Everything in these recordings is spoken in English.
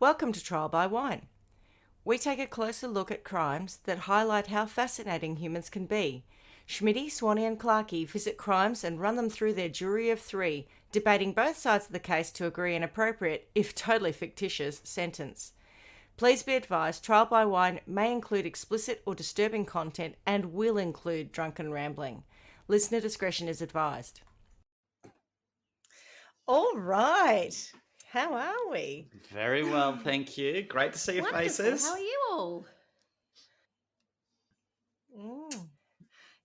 Welcome to Trial by Wine. We take a closer look at crimes that highlight how fascinating humans can be. Schmidty, Swanee and Clarkey visit crimes and run them through their jury of three, debating both sides of the case to agree an appropriate, if totally fictitious, sentence. Please be advised, Trial by Wine may include explicit or disturbing content and will include drunken rambling. Listener discretion is advised. All right. How are we? Very well, thank you. Great to see your Wonderful. faces. How are you all? Mm.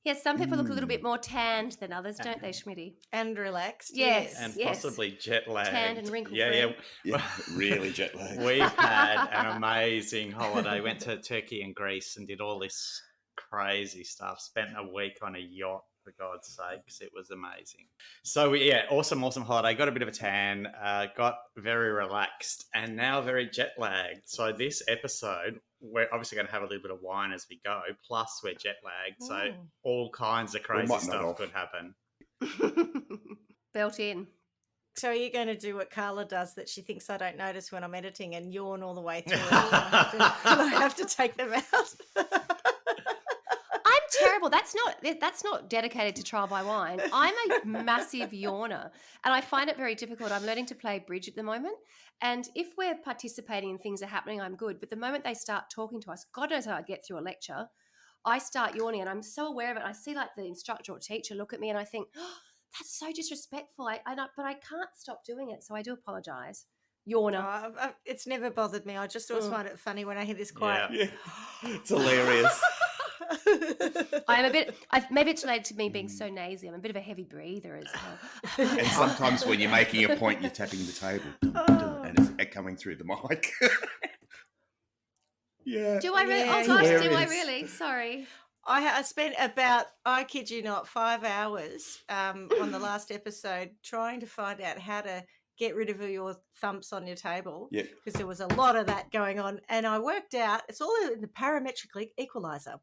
Yes, some people look a little bit more tanned than others, don't they, Schmidty? And relaxed. Yes. And possibly jet lagged. Tanned and wrinkle-free. Yeah. Really jet lagged. We've had an amazing holiday. Went to Turkey and Greece and did all this crazy stuff. Spent a week on a yacht, for God's sakes. It was amazing. So, awesome holiday. Got a bit of a tan, got very relaxed, and now very jet lagged. So this episode, we're obviously going to have a little bit of wine as we go, plus we're jet lagged. So all kinds of crazy stuff could happen. Built in. So are you going to do what Carla does that she thinks I don't notice when I'm editing and yawn all the way through it? I have to take them out. I'm terrible. That's not dedicated to Trial by Wine. I'm a massive yawner, and I find it very difficult. I'm learning to play bridge at the moment, and if we're participating and things are happening, I'm good. But the moment they start talking to us, God knows how I get through a lecture, I start yawning, and I'm so aware of it. I see like the instructor or teacher look at me, and I think, oh, that's so disrespectful. But I can't stop doing it, so I do apologise. Yawner. It's never bothered me. I just always find it funny when I hear this quiet. Yeah. It's hilarious. Maybe it's related to me being so nasy. I'm a bit of a heavy breather as well. And sometimes when you're making a point, you're tapping the table and it's echoing through the mic. Yeah. Do I really? Yeah, oh gosh, do I hilarious. really? Sorry. I spent about, I kid you not, 5 hours on the last episode trying to find out how to get rid of your thumps on your table, because there was a lot of that going on, and I worked out it's all in the parametric equalizer,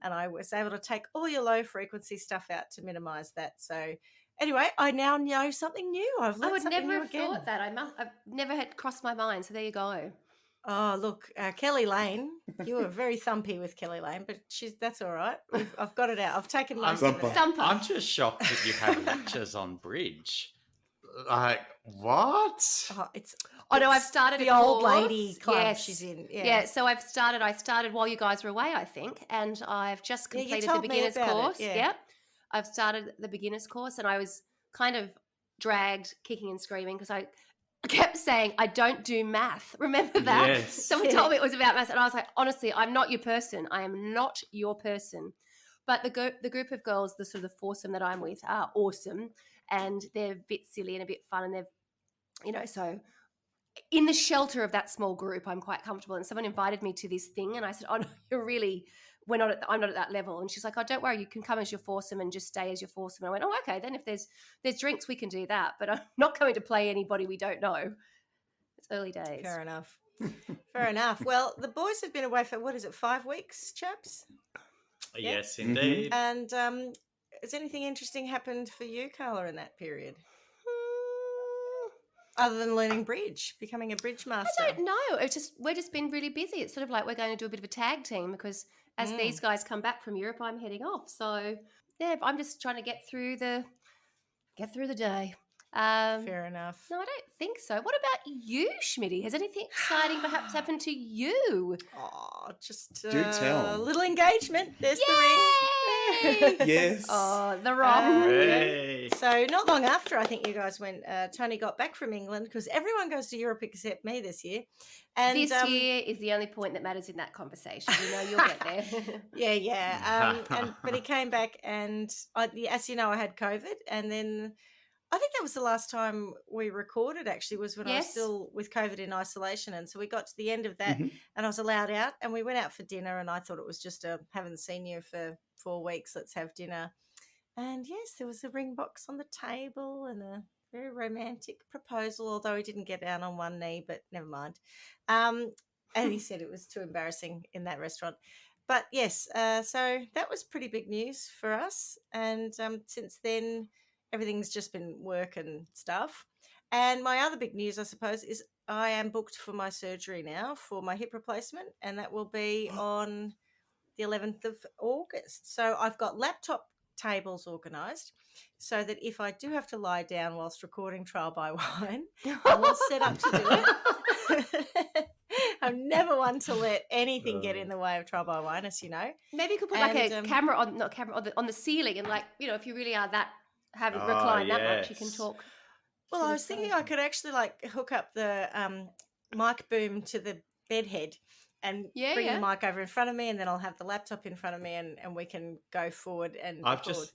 and I was able to take all your low frequency stuff out to minimize that. So anyway, I now know something new. I've learned I would something never new have again. thought that. I've never had crossed my mind. So there you go. Oh, look, Kelly Lane, you were very thumpy with Kelly Lane, but that's all right. I've got it out. I've taken most of it out. Thumper. I'm just shocked that you have lectures on bridge. Like, what? Oh no, I've started the a old course. lady club Yes. she's in. Yeah, so I started while you guys were away, I think, and I've just Yeah, you completed the told me beginner's about it, course. yeah. Yep. I've started the beginner's course, and I was kind of dragged kicking and screaming because I kept saying I don't do math. Remember that? Yes. Someone told me it was about math, and I was like, honestly, I'm not your person. I am not your person. But the group of girls, the sort of the foursome that I'm with, are awesome, and they're a bit silly and a bit fun, and they've, so in the shelter of that small group, I'm quite comfortable. And someone invited me to this thing, and I said, "Oh no, I'm not at that level." And she's like, "Oh, don't worry, you can come as your foursome and just stay as your foursome." And I went, "Oh, okay. Then if there's drinks, we can do that. But I'm not going to play anybody we don't know." It's early days. Fair enough. Fair enough. Well, the boys have been away for, 5 weeks, chaps? Yes, indeed. And has anything interesting happened for you, Carla, in that period? Other than learning bridge, becoming a bridge master? I don't know. We're just been really busy. It's sort of like we're going to do a bit of a tag team because as these guys come back from Europe, I'm heading off. So yeah, I'm just trying to get through the day. Fair enough. No, I don't think so. What about you, Schmidty? Has anything exciting perhaps happened to you? Oh, just Do tell. a little engagement. There's the Yay! ring. Yes. Oh, the rom. Hey. So not long after, I think you guys went, Tony got back from England, because everyone goes to Europe except me this year. And This year is the only point that matters in that conversation. You know, you'll get there. Yeah. But he came back, and as you know, I had COVID, and then I think that was the last time we recorded, actually, was when I was Yes. still with COVID in isolation. And so we got to the end of that, and I was allowed out, and we went out for dinner, and I thought it was just haven't seen you for 4 weeks, let's have dinner. And yes, there was a ring box on the table and a very romantic proposal, although he didn't get down on one knee, but never mind. And he said it was too embarrassing in that restaurant. But yes, so that was pretty big news for us. And since then, everything's just been work and stuff. And my other big news, I suppose, is I am booked for my surgery now for my hip replacement, and that will be on the 11th of August. So I've got laptop tables organised so that if I do have to lie down whilst recording Trial by Wine, I'm all set up to do it. I'm never one to let anything get in the way of Trial by Wine, as you know. Maybe you could put like a camera on, not camera, on the ceiling, and like, you know, if you really are that recline that much, you can talk. Well, I was thinking I could actually like hook up the mic boom to the bed head and bring the mic over in front of me, and then I'll have the laptop in front of me, and we can go forward and record.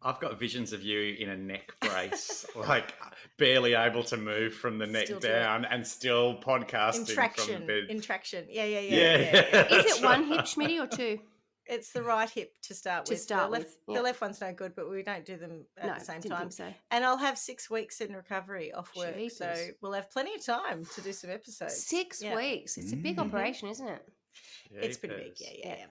I've got visions of you in a neck brace, like barely able to move from the neck down and still podcasting from the bed. In traction. Yeah. Is it one hip, Schmidty, or two? It's the right hip to start with. The left one's no good, but we don't do them at the same time. So. And I'll have 6 weeks in recovery off work, so we'll have plenty of time to do some episodes. 6 weeks. It's a big operation, isn't it? It's pretty big, yeah.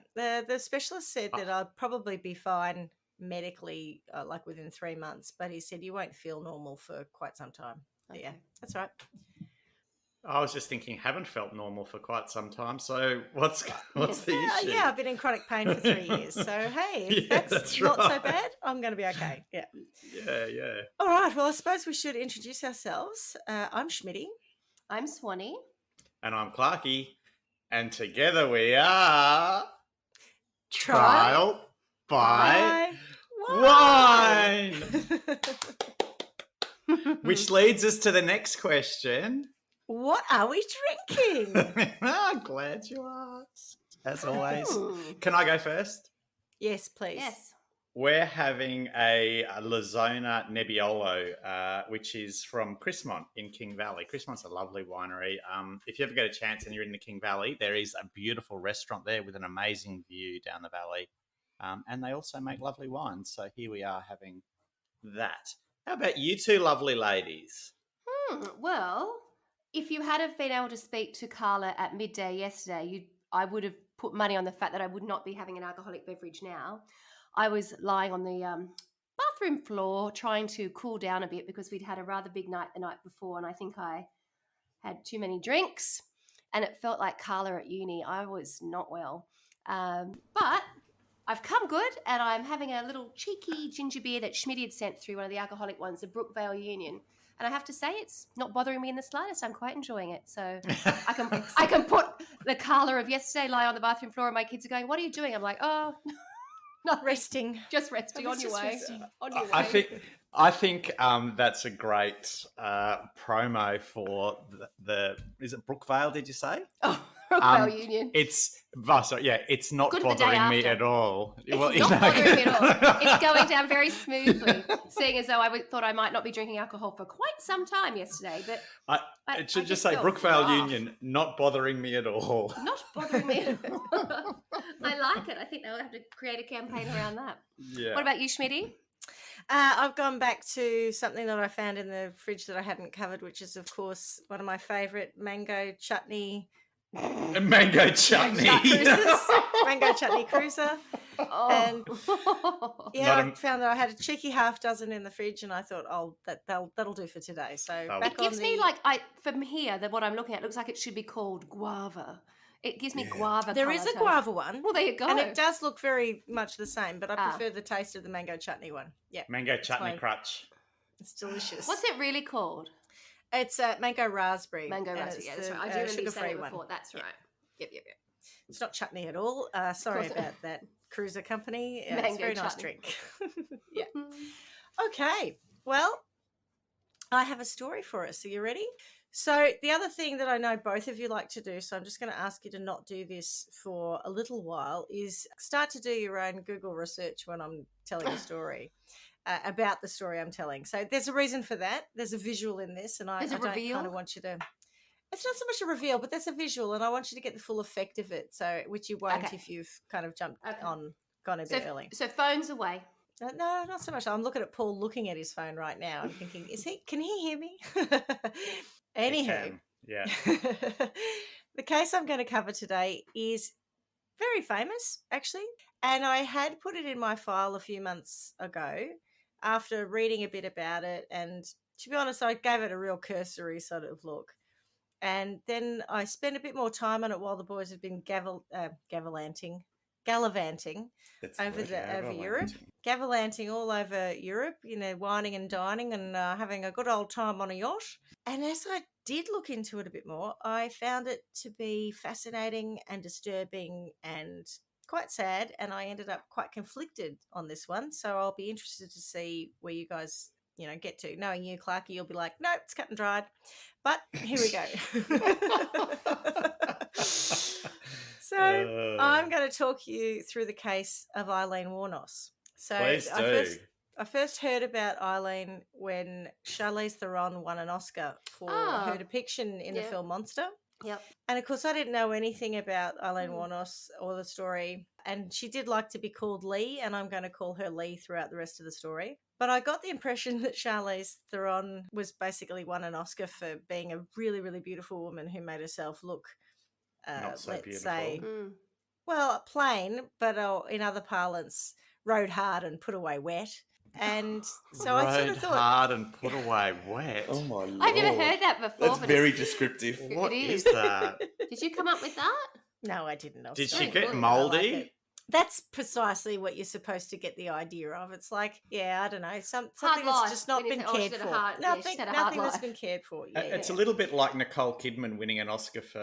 The specialist said that I'll probably be fine medically, like within 3 months, but he said you won't feel normal for quite some time. Okay. Yeah, that's right. I was just thinking, haven't felt normal for quite some time. So what's the issue? Yeah, I've been in chronic pain for 3 years. So hey, if that's not so bad, I'm going to be okay. Yeah. Yeah. All right. Well, I suppose we should introduce ourselves. I'm Schmidty. I'm Swanee. And I'm Clarky. And together we are Trial by Wine. Which leads us to the next question. What are we drinking? I'm glad you asked, as always. Can I go first? Yes, please. Yes. We're having a Lazona Nebbiolo, which is from Chrismont in King Valley. Chrismont's a lovely winery. If you ever get a chance and you're in the King Valley, there is a beautiful restaurant there with an amazing view down the valley. And they also make lovely wines. So here we are having that. How about you two lovely ladies? Well, if you had have been able to speak to Carla at midday yesterday, I would have put money on the fact that I would not be having an alcoholic beverage now. I was lying on the bathroom floor trying to cool down a bit because we'd had a rather big night the night before, and I think I had too many drinks, and it felt like Carla at uni. I was not well. But I've come good, and I'm having a little cheeky ginger beer that Schmidty had sent through, one of the alcoholic ones, the Brookvale Union. And I have to say, it's not bothering me in the slightest. I'm quite enjoying it. So I can put the Carla of yesterday lie on the bathroom floor, and my kids are going, "What are you doing?" I'm like, "Oh, not resting, just resting on your way." On your way. I think that's a great promo for the is it Brookvale? Did you say? Oh, Brookvale Union. It's not good bothering me at all. It's not bothering me at all. It's going down very smoothly, seeing as though I thought I might not be drinking alcohol for quite some time yesterday. But it should just say Brookvale Union, not bothering me at all. Not bothering me at all. I like it. I think they'll have to create a campaign around that. Yeah. What about you, Schmidty? I've gone back to something that I found in the fridge that I hadn't covered, which is, of course, one of my favourite mango chutney. Mango chutney. Mango chutney cruiser. Oh. And I found that I had a cheeky half dozen in the fridge, and I thought, that'll do for today. So it gives me from here that what I'm looking at looks like it should be called guava. It gives me guava. There is a guava one. Well, there you go. And it does look very much the same, but I prefer the taste of the mango chutney one. Yeah. Mango chutney crutch. It's delicious. What's it really called? It's mango raspberry. Mango raspberry. Yeah, that's right. I do remember you saying it before. That's right. Yep. It's not chutney at all. Sorry about that, cruiser company. It's a very nice drink. Yeah. Okay. Well, I have a story for us. Are you ready? So the other thing that I know both of you like to do, so I'm just going to ask you to not do this for a little while, is start to do your own Google research when I'm telling a story about the story I'm telling. So there's a reason for that. There's a visual in this, and I don't kind of want you to. It's not so much a reveal, but there's a visual, and I want you to get the full effect of it. So which you won't if you've kind of gone a bit early. So phones away. No, not so much. I'm looking at Paul looking at his phone right now. I'm thinking, can he hear me? Anywho, yeah. The case I'm going to cover today is very famous, actually, and I had put it in my file a few months ago after reading a bit about it and to be honest, I gave it a real cursory sort of look. And then I spent a bit more time on it while the boys had been gallivanting That's the over word, over Europe, gallivanting. gallivanting all over Europe, whining and dining and having a good old time on a yacht. And as I did look into it a bit more, I found it to be fascinating and disturbing and quite sad. And I ended up quite conflicted on this one. So I'll be interested to see where you guys, get to. Knowing you, Clarky, you'll be like, nope, it's cut and dried. But here we go. So I'm going to talk you through the case of Aileen Wuornos. So Please do. I first heard about Aileen when Charlize Theron won an Oscar for her depiction in the Yeah. film Monster. Yep. And of course, I didn't know anything about Aileen Wuornos or the story. And she did like to be called Lee, and I'm going to call her Lee throughout the rest of the story. But I got the impression that Charlize Theron was basically won an Oscar for being a really, really beautiful woman who made herself look, Not so let's beautiful. say, Mm. well, plain, but in other parlance, rode hard and put away wet. And so I sort Rode of thought, hard and put away wet. Oh my lord! I've never heard that before. That's but very it's- descriptive. What It is is. that? Did you come up with that? no, I didn't. I was Did so she Very get good. good. I like mouldy? it. That's precisely what you're supposed to get the idea of. It's like, I don't know, something Hard that's life, just not when you been say, oh, cared she's had a for. hard- yeah, she's had a hard Nothing that's life. been cared for. It's a little bit like Nicole Kidman winning an Oscar for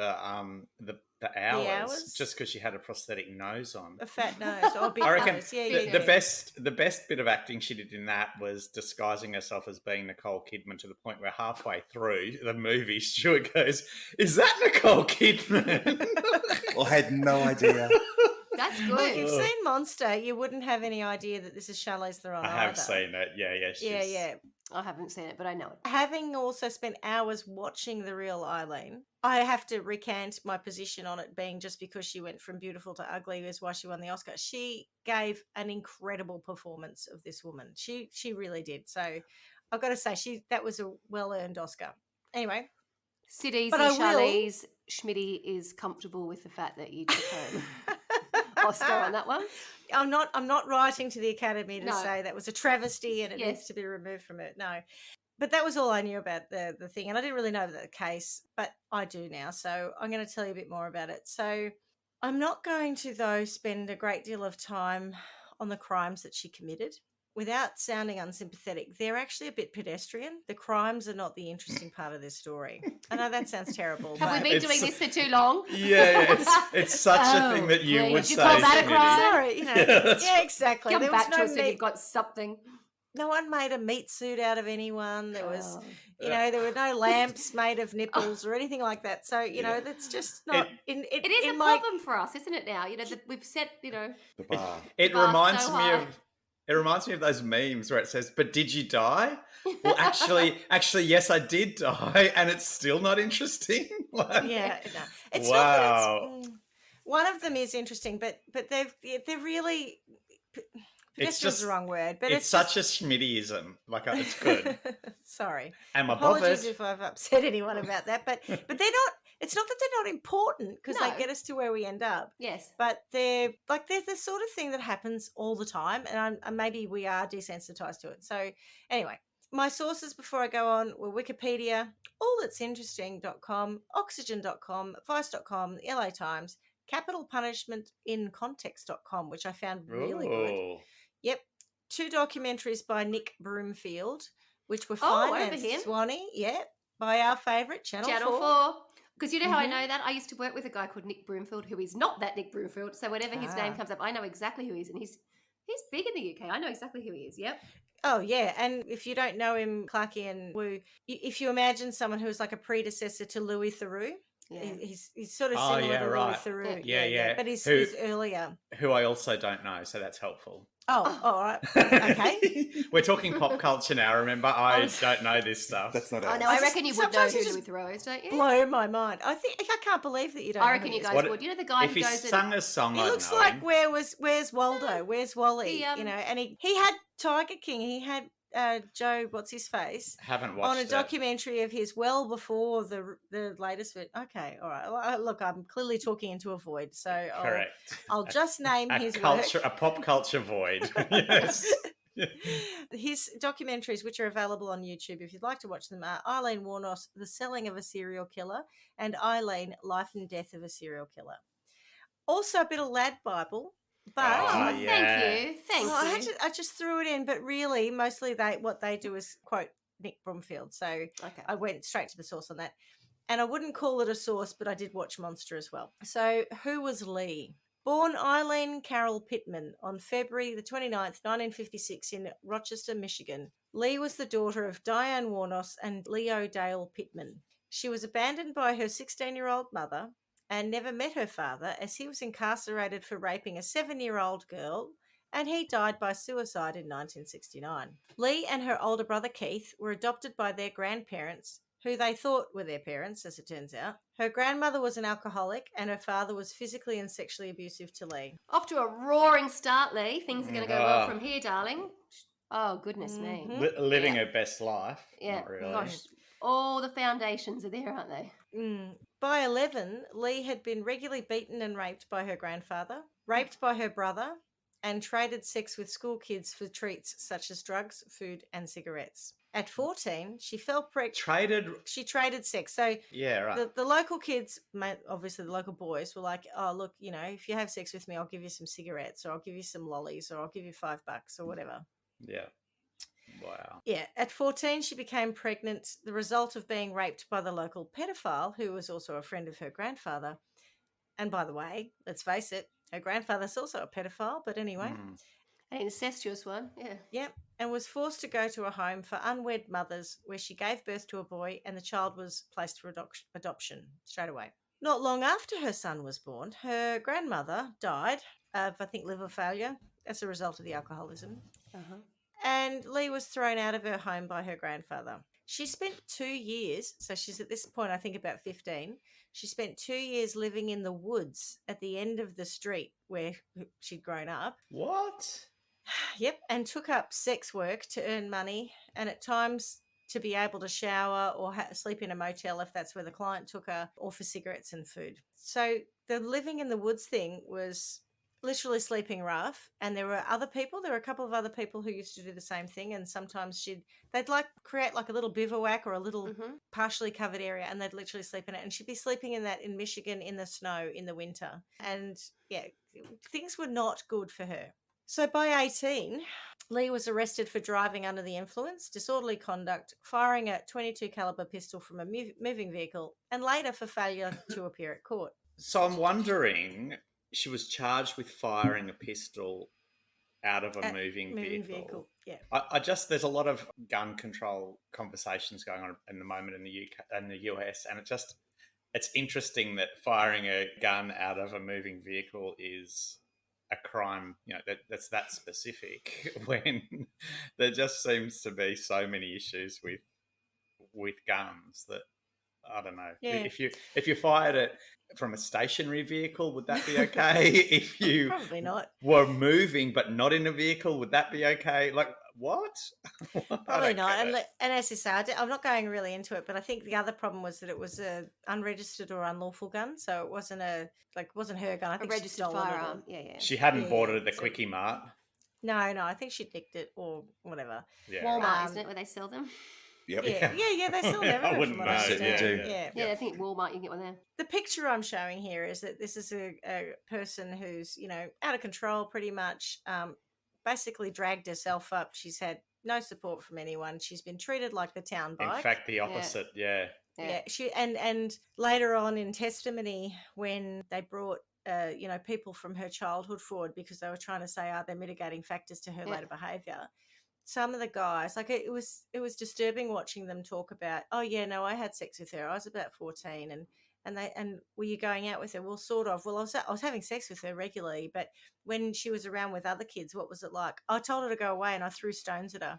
the Hours, just because she had a prosthetic nose on. a fat nose or a big I reckon nose. the best bit of acting she did in that was disguising herself as being Nicole Kidman to the point where halfway through the movie, Stuart goes, "Is that Nicole Kidman?" I had no idea. That's good. Well, if you've seen Monster, you wouldn't have any idea that this is Charlize Theron. I have either. seen it. Yeah. I haven't seen it, but I know it. Having also spent hours watching the real Aileen, I have to recant my position on it being just because she went from beautiful to ugly is why she won the Oscar. She gave an incredible performance of this woman. She really did. So I've got to say that was a well-earned Oscar. Anyway. Cities But and I will- Charlize, Schmidty is comfortable with the fact that you took home Oscar on that one. I'm not writing to the Academy to No. say that was a travesty and it Yes. needs to be removed from it. No. But that was all I knew about the thing. And I didn't really know the case, but I do now. So I'm going to tell you a bit more about it. So I'm not going to, though, spend a great deal of time on the crimes that she committed. Without sounding unsympathetic, they're actually a bit pedestrian. The crimes are not the interesting part of this story. I know that sounds terrible. Have we but- been It's- doing this for too long? Yeah, it's such a thing that you please. would You say. call that a Smitty. crime? Sorry, Yeah, that's yeah, exactly. Come There was back to no us when need- you've got something. no one made a meat suit out of anyone. There was, Oh. there were no lamps made of nipples or anything like that. So, that's just not It is in a my problem for us, isn't it? Now, that we've set, The bar. It Bar reminds so me high. of. It reminds me of those memes where it says, "But did you die?" Well, actually, yes, I did die, and it's still not interesting. Like- yeah, no. It's Wow. not that it's one of them is interesting, but they're really pedestrian's just- the wrong word, but it's such a Schmittyism. Like, it's good. Sorry. Am I Apologies bothered? if I've upset anyone about that, but they're not. It's not that they're not important because No. they get us to where we end up. yes. But they're the sort of thing that happens all the time, and maybe we are desensitized to it. So anyway, my sources before I go on were Wikipedia, allthat'sinteresting.com, oxygen.com, vice.com, the LA Times, capitalpunishmentincontext.com, which I found really good. Ooh. Yep. 2 documentaries by Nick Broomfield, which were Oh, over financed, him. Swanee, by our favourite Channel 4. Because you know how I Mhm. know that? I used to work with a guy called Nick Broomfield, who is not that Nick Broomfield. So whenever his name Ah. comes up, I know exactly who he is. And he's big in the UK. I know exactly who he is. Yep. Oh, yeah. And if you don't know him, Clarky and Wu, if you imagine someone who's like a predecessor to Louis Theroux, Yeah. he's sort of Oh, similar yeah, to right. Louis Theroux. Yeah. But he's Who- earlier. Who I also don't know, so that's helpful. Oh, all right. Okay. We're talking pop culture now, remember? I was- don't know this stuff. That's not I ours. know. I just- reckon you would know sometimes who you just Louis Theroux is, don't you? Blow my mind. I can't believe that you don't I know reckon who you he is. guys What- would. You know the guy if who he goes sang a song, He I'd looks know like him. where's Waldo? Where's Wally? He, And he had Tiger King. He had Joe, what's his face, Haven't on watched a it. documentary of his well before the latest. Okay, all right. Well, look, I'm clearly talking into a void, so Correct. I'll just name A his culture, work. a pop culture void. Yes. His documentaries, which are available on YouTube if you'd like to watch them, are Aileen Wuornos, The Selling of a Serial Killer, and Aileen, Life and Death of a Serial Killer. Also a bit of Lad Bible, but... Oh, Thank yeah. you. Thank you. I just threw it in, but really, mostly what they do is quote Nick Bromfield. So Okay. I went straight to the source on that. And I wouldn't call it a source, but I did watch Monster as well. So who was Lee? Born Eileen Carol Pittman on February the 29th, 1956 in Rochester, Michigan. Lee was the daughter of Diane Wuornos and Leo Dale Pittman. She was abandoned by her 16-year-old mother and never met her father as he was incarcerated for raping a 7-year-old girl, and he died by suicide in 1969. Lee and her older brother Keith were adopted by their grandparents, who they thought were their parents, as it turns out. Her grandmother was an alcoholic, and her father was physically and sexually abusive to Lee. Off to a roaring start, Lee. Things are going to go well Oh. from here, darling. Oh, goodness me. Living Yeah. her best life. Yeah. Not really. Gosh, all the foundations are there, aren't they? By 11, Lee had been regularly beaten and raped by her grandfather, raped by her brother, and traded sex with school kids for treats such as drugs, food, and cigarettes. At 14, she fell pregnant. She traded sex. So Yeah, right. the local kids, obviously the local boys, were like, oh, look, if you have sex with me, I'll give you some cigarettes, or I'll give you some lollies, or I'll give you $5 or whatever. Yeah. Wow. Yeah. At 14, she became pregnant, the result of being raped by the local pedophile, who was also a friend of her grandfather. And by the way, let's face it, her grandfather's also a pedophile, but anyway. An incestuous one, yeah. Yep. And was forced to go to a home for unwed mothers where she gave birth to a boy and the child was placed for adoption straight away. Not long after her son was born, her grandmother died of, I think, liver failure as a result of the alcoholism. And Lee was thrown out of her home by her grandfather. She spent 2 years, so she's at this point, I think, about 15. She spent 2 years living in the woods at the end of the street where she'd grown up. What? Yep, and took up sex work to earn money and at times to be able to shower or sleep in a motel if that's where the client took her, or for cigarettes and food. So the living in the woods thing was literally sleeping rough, and there were a couple of other people who used to do the same thing, and sometimes they'd create like a little bivouac or a little partially covered area, and they'd literally sleep in it, and she'd be sleeping in that in Michigan in the snow in the winter. And yeah, things were not good for her. So by 18, Lee was arrested for driving under the influence, disorderly conduct, firing a .22 caliber pistol from a moving vehicle, and later for failure to appear at court. So I'm wondering, she was charged with firing a pistol out of a moving vehicle. Yeah. There's a lot of gun control conversations going on in the moment in the UK and the US, and it's interesting that firing a gun out of a moving vehicle is a crime, that's that specific, when there just seems to be so many issues with guns that I don't know. Yeah. If you fired it from a stationary vehicle, would that be okay? If you Probably not. were moving but not in a vehicle, would that be okay? Like, what? Probably not. And as you say, I'm not going really into it, but I think the other problem was that it was a unregistered or unlawful gun, so it wasn't her gun. I think A registered firearm. Yeah. She hadn't bought it at the Quickie Mart. No, I think she nicked it or whatever. Yeah. Walmart, isn't it, where they sell them? Yep. Yeah, they still never. I wouldn't know. Yeah, I think Walmart, you can get one there. The picture I'm showing here is that this is a person who's, out of control pretty much, basically dragged herself up. She's had no support from anyone. She's been treated like the town bike. In fact, the opposite, yeah. She and later on in testimony, when they brought people from her childhood forward because they were trying to say, are there mitigating factors to her later behaviour? Some of the guys, it was disturbing watching them talk about, oh yeah, no, I had sex with her. I was about 14, and were you going out with her? Well, sort of. Well, I was having sex with her regularly, but when she was around with other kids, what was it like? I told her to go away, and I threw stones at her.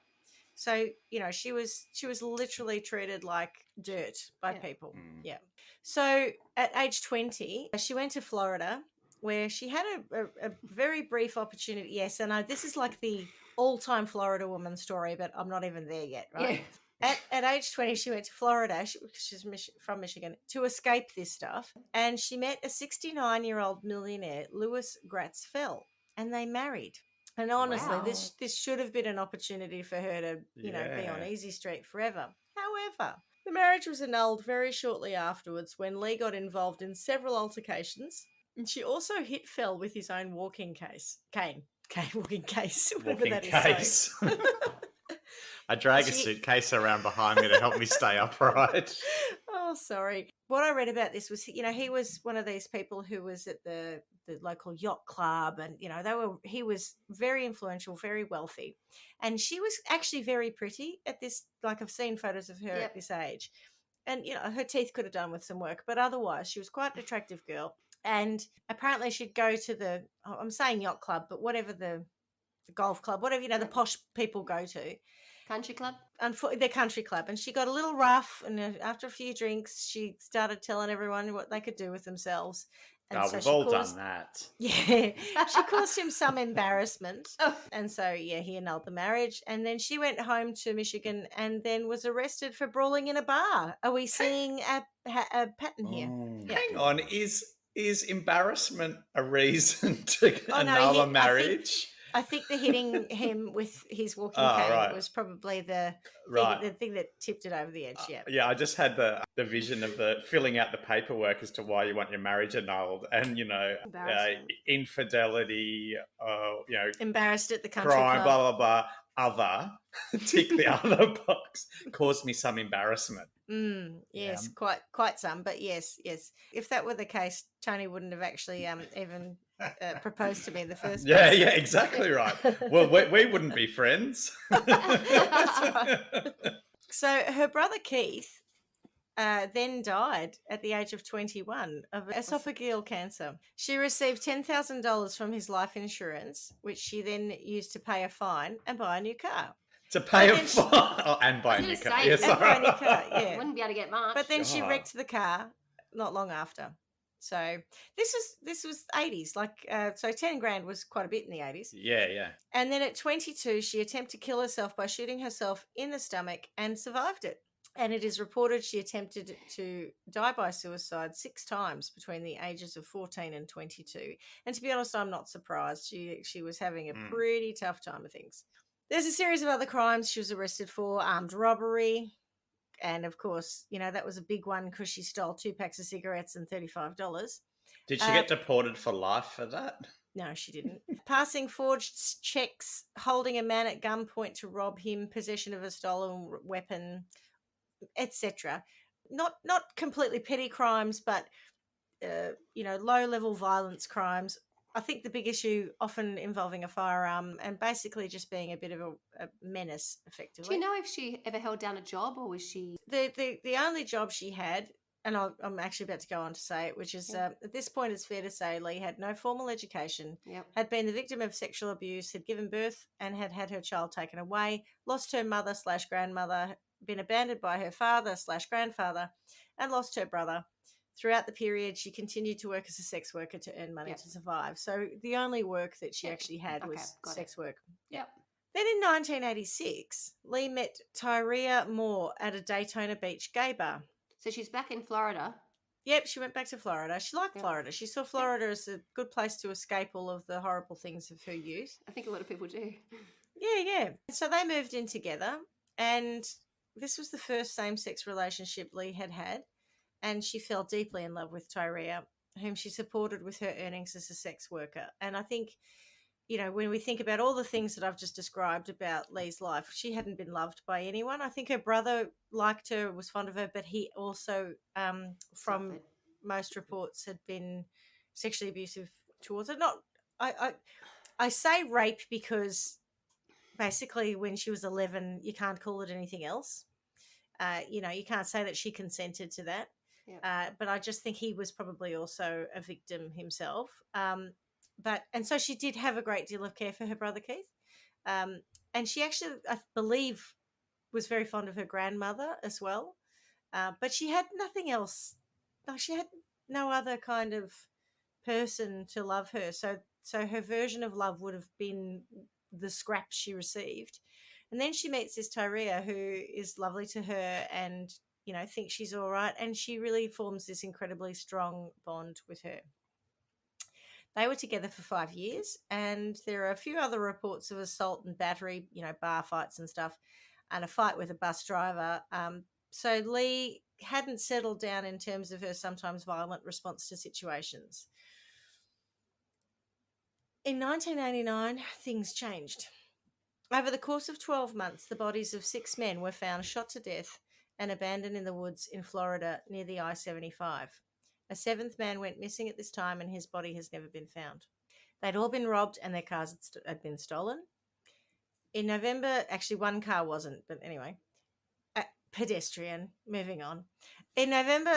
So she was literally treated like dirt by people. Yeah. So at age 20, she went to Florida, where she had a very brief opportunity. Yes, and this is like the all-time Florida woman story, but I'm not even there yet, right? Yeah. At age 20, she went to Florida, she's from Michigan, to escape this stuff, and she met a 69-year-old millionaire, Louis Gratz Fell, and they married. And honestly, Wow. this should have been an opportunity for her to, be on Yeah. easy street forever. However, the marriage was annulled very shortly afterwards when Lee got involved in several altercations, and she also hit Fell with his own walking cane, walking case, whatever Walking that is. case. Sorry. I drag a She- suitcase around behind me to help me stay upright. Oh, sorry. What I read about this was, he was one of these people who was at the local yacht club, and he was very influential, very wealthy, and she was actually very pretty at this. Like, I've seen photos of her Yep. at this age, and her teeth could have done with some work, but otherwise she was quite an attractive girl. And apparently she'd go to I'm saying yacht club, but whatever the golf club, whatever the posh people go to. Country club? The country club, and she got a little rough, and after a few drinks she started telling everyone what they could do with themselves, and so We've she all caused, done that. yeah, she caused him some embarrassment. Oh. And so he annulled the marriage, and then she went home to Michigan and then was arrested for brawling in a bar. Are we seeing a pattern here? Oh, Yeah. Hang on, is embarrassment a reason to Oh, no, annul I a think- marriage? I think the hitting him with his walking Oh, cane right. was probably the Right. thing that tipped it over the edge. Yeah. Yeah, I just had the vision of the filling out the paperwork as to why you want your marriage annulled, and Embarrassment. infidelity, Embarrassed at the country crime, club. blah blah blah. Other, tick the other box. Caused me some embarrassment. Yes, quite some, but yes. If that were the case, Tony wouldn't have actually even proposed to me in the first Yeah, place. yeah, exactly right. Well, we wouldn't be friends. That's right. So her brother Keith then died at the age of 21 of esophageal cancer. She received $10,000 from his life insurance, which she then used to pay a fine and buy a new car. To pay a then she- fine and buy I a was new gonna car. say, Yes, and buy a new car, yeah. Wouldn't be able to get much. But then she God. wrecked the car not long after. So this was 80s, so 10 grand was quite a bit in the 80s. Yeah. And then at 22, she attempted to kill herself by shooting herself in the stomach and survived it. And it is reported she attempted to die by suicide 6 times between the ages of 14 and 22. And to be honest, I'm not surprised. She was having a pretty tough time of things. There's a series of other crimes she was arrested for: armed robbery. And of course, that was a big one because she stole 2 packs of cigarettes and $35. Did she get deported for life for that? No, she didn't. Passing forged checks, holding a man at gunpoint to rob him, possession of a stolen weapon, etc. Not completely petty crimes, but low level violence crimes. I think the big issue often involving a firearm and basically just being a bit of a menace, effectively. Do you know if she ever held down a job, or was she? The only job she had, and I'm actually about to go on to say it, which is at this point it's fair to say Lee had no formal education, Yep. had been the victim of sexual abuse, had given birth and had had her child taken away, lost her mother/grandmother, been abandoned by her father/grandfather, and lost her brother. Throughout the period, she continued to work as a sex worker to earn money to survive. So the only work that she actually had was sex work. Yep. Then in 1986, Lee met Tyria Moore at a Daytona Beach gay bar. So she's back in Florida. Yep, she went back to Florida. She liked Florida. She saw Florida as a good place to escape all of the horrible things of her youth. I think a lot of people do. Yeah. So they moved in together, and this was the first same-sex relationship Lee had had, and she fell deeply in love with Tyria, whom she supported with her earnings as a sex worker. And I think, when we think about all the things that I've just described about Lee's life, she hadn't been loved by anyone. I think her brother liked her, was fond of her, but he also, from Suffered. most reports, had been sexually abusive towards her. I say rape because basically when she was 11, you can't call it anything else. You can't say that she consented to that. Yep. But I just think he was probably also a victim himself. And so she did have a great deal of care for her brother Keith. And she actually, I believe, was very fond of her grandmother as well. But she had nothing else. Like, she had no other kind of person to love her. So her version of love would have been the scraps she received. And then she meets this Tyria who is lovely to her and, thinks she's all right. And she really forms this incredibly strong bond with her. They were together for 5 years, and there are a few other reports of assault and battery, bar fights and stuff, and a fight with a bus driver. So Lee hadn't settled down in terms of her sometimes violent response to situations. In 1989, things changed. Over the course of 12 months, the bodies of 6 men were found shot to death and abandoned in the woods in Florida near the I-75. A 7th man went missing at this time, and his body has never been found. They'd all been robbed and their cars had been stolen. In November, actually one car wasn't, but anyway, pedestrian, moving on. In November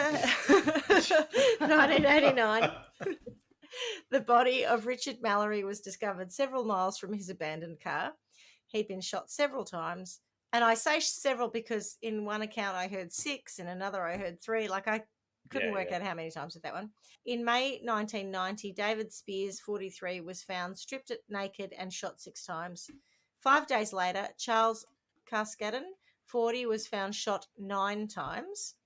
1989, the body of Richard Mallory was discovered several miles from his abandoned car. He'd been shot several times. And I say several because in one account I heard 6, in another I heard 3. Like I couldn't work out how many times with that one. In May 1990, David Spears, 43, was found stripped naked and shot 6 times. 5 days later, Charles Cascadden, 40, was found shot 9 times.